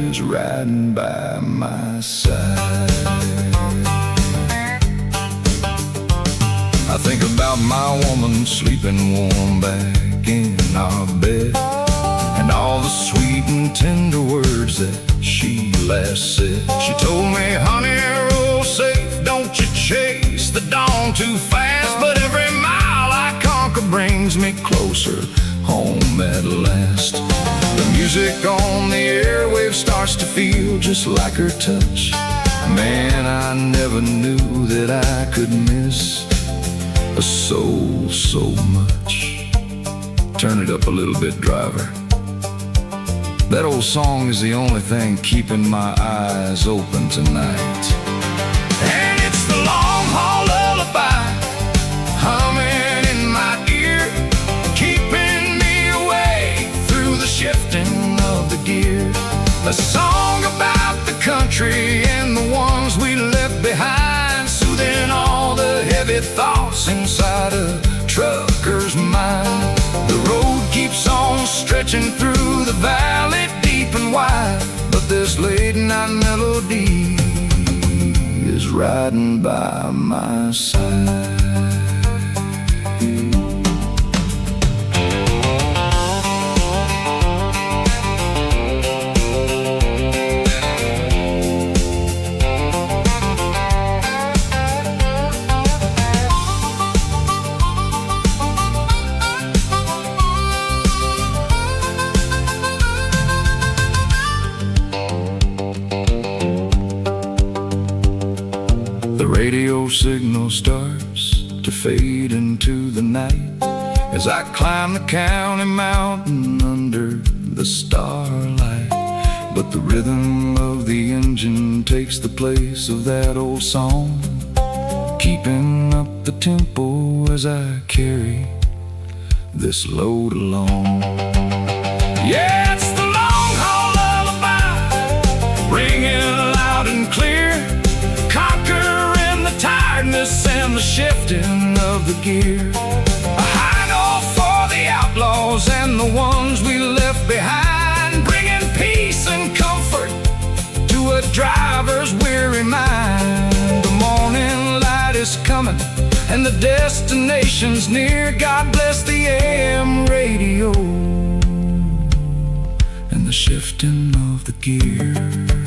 is riding by my side. I think about my woman sleeping warm back in our bed, and all the sweet and tender words that she last said. She told me, honey, roll safe, don't you chase the dawn too fast, but every mile I conquer brings me closer home at last. The music on the airwaves starts to feel just like her touch. Man, I never knew that I could miss a soul so much. Turn it up a little bit, driver. That old song is the only thing keeping my eyes open tonight. And it's the long-haul lullaby humming in my ear, keeping me awake through the shifting of the gear. A song about the country and the ones we left behind, soothing all the heavy thoughts inside a trucker's mind. The road keeps on stretching through the valley deep and wide, but this late night melody is riding by my side. The radio signal starts to fade into the night as I climb the county mountain under the starlight. But the rhythm of the engine takes the place of that old song, keeping up the tempo as I carry this load along. Yeah, it's the long-haul lullaby ringing loud and clear, conquering the tiredness and the shifting of the gear. A high note for the outlaws and the ones we left behind, bringing peace and comfort to a driver's weary mind. The morning light is coming and the destination's near. God bless the AM radio and the shifting of the gear.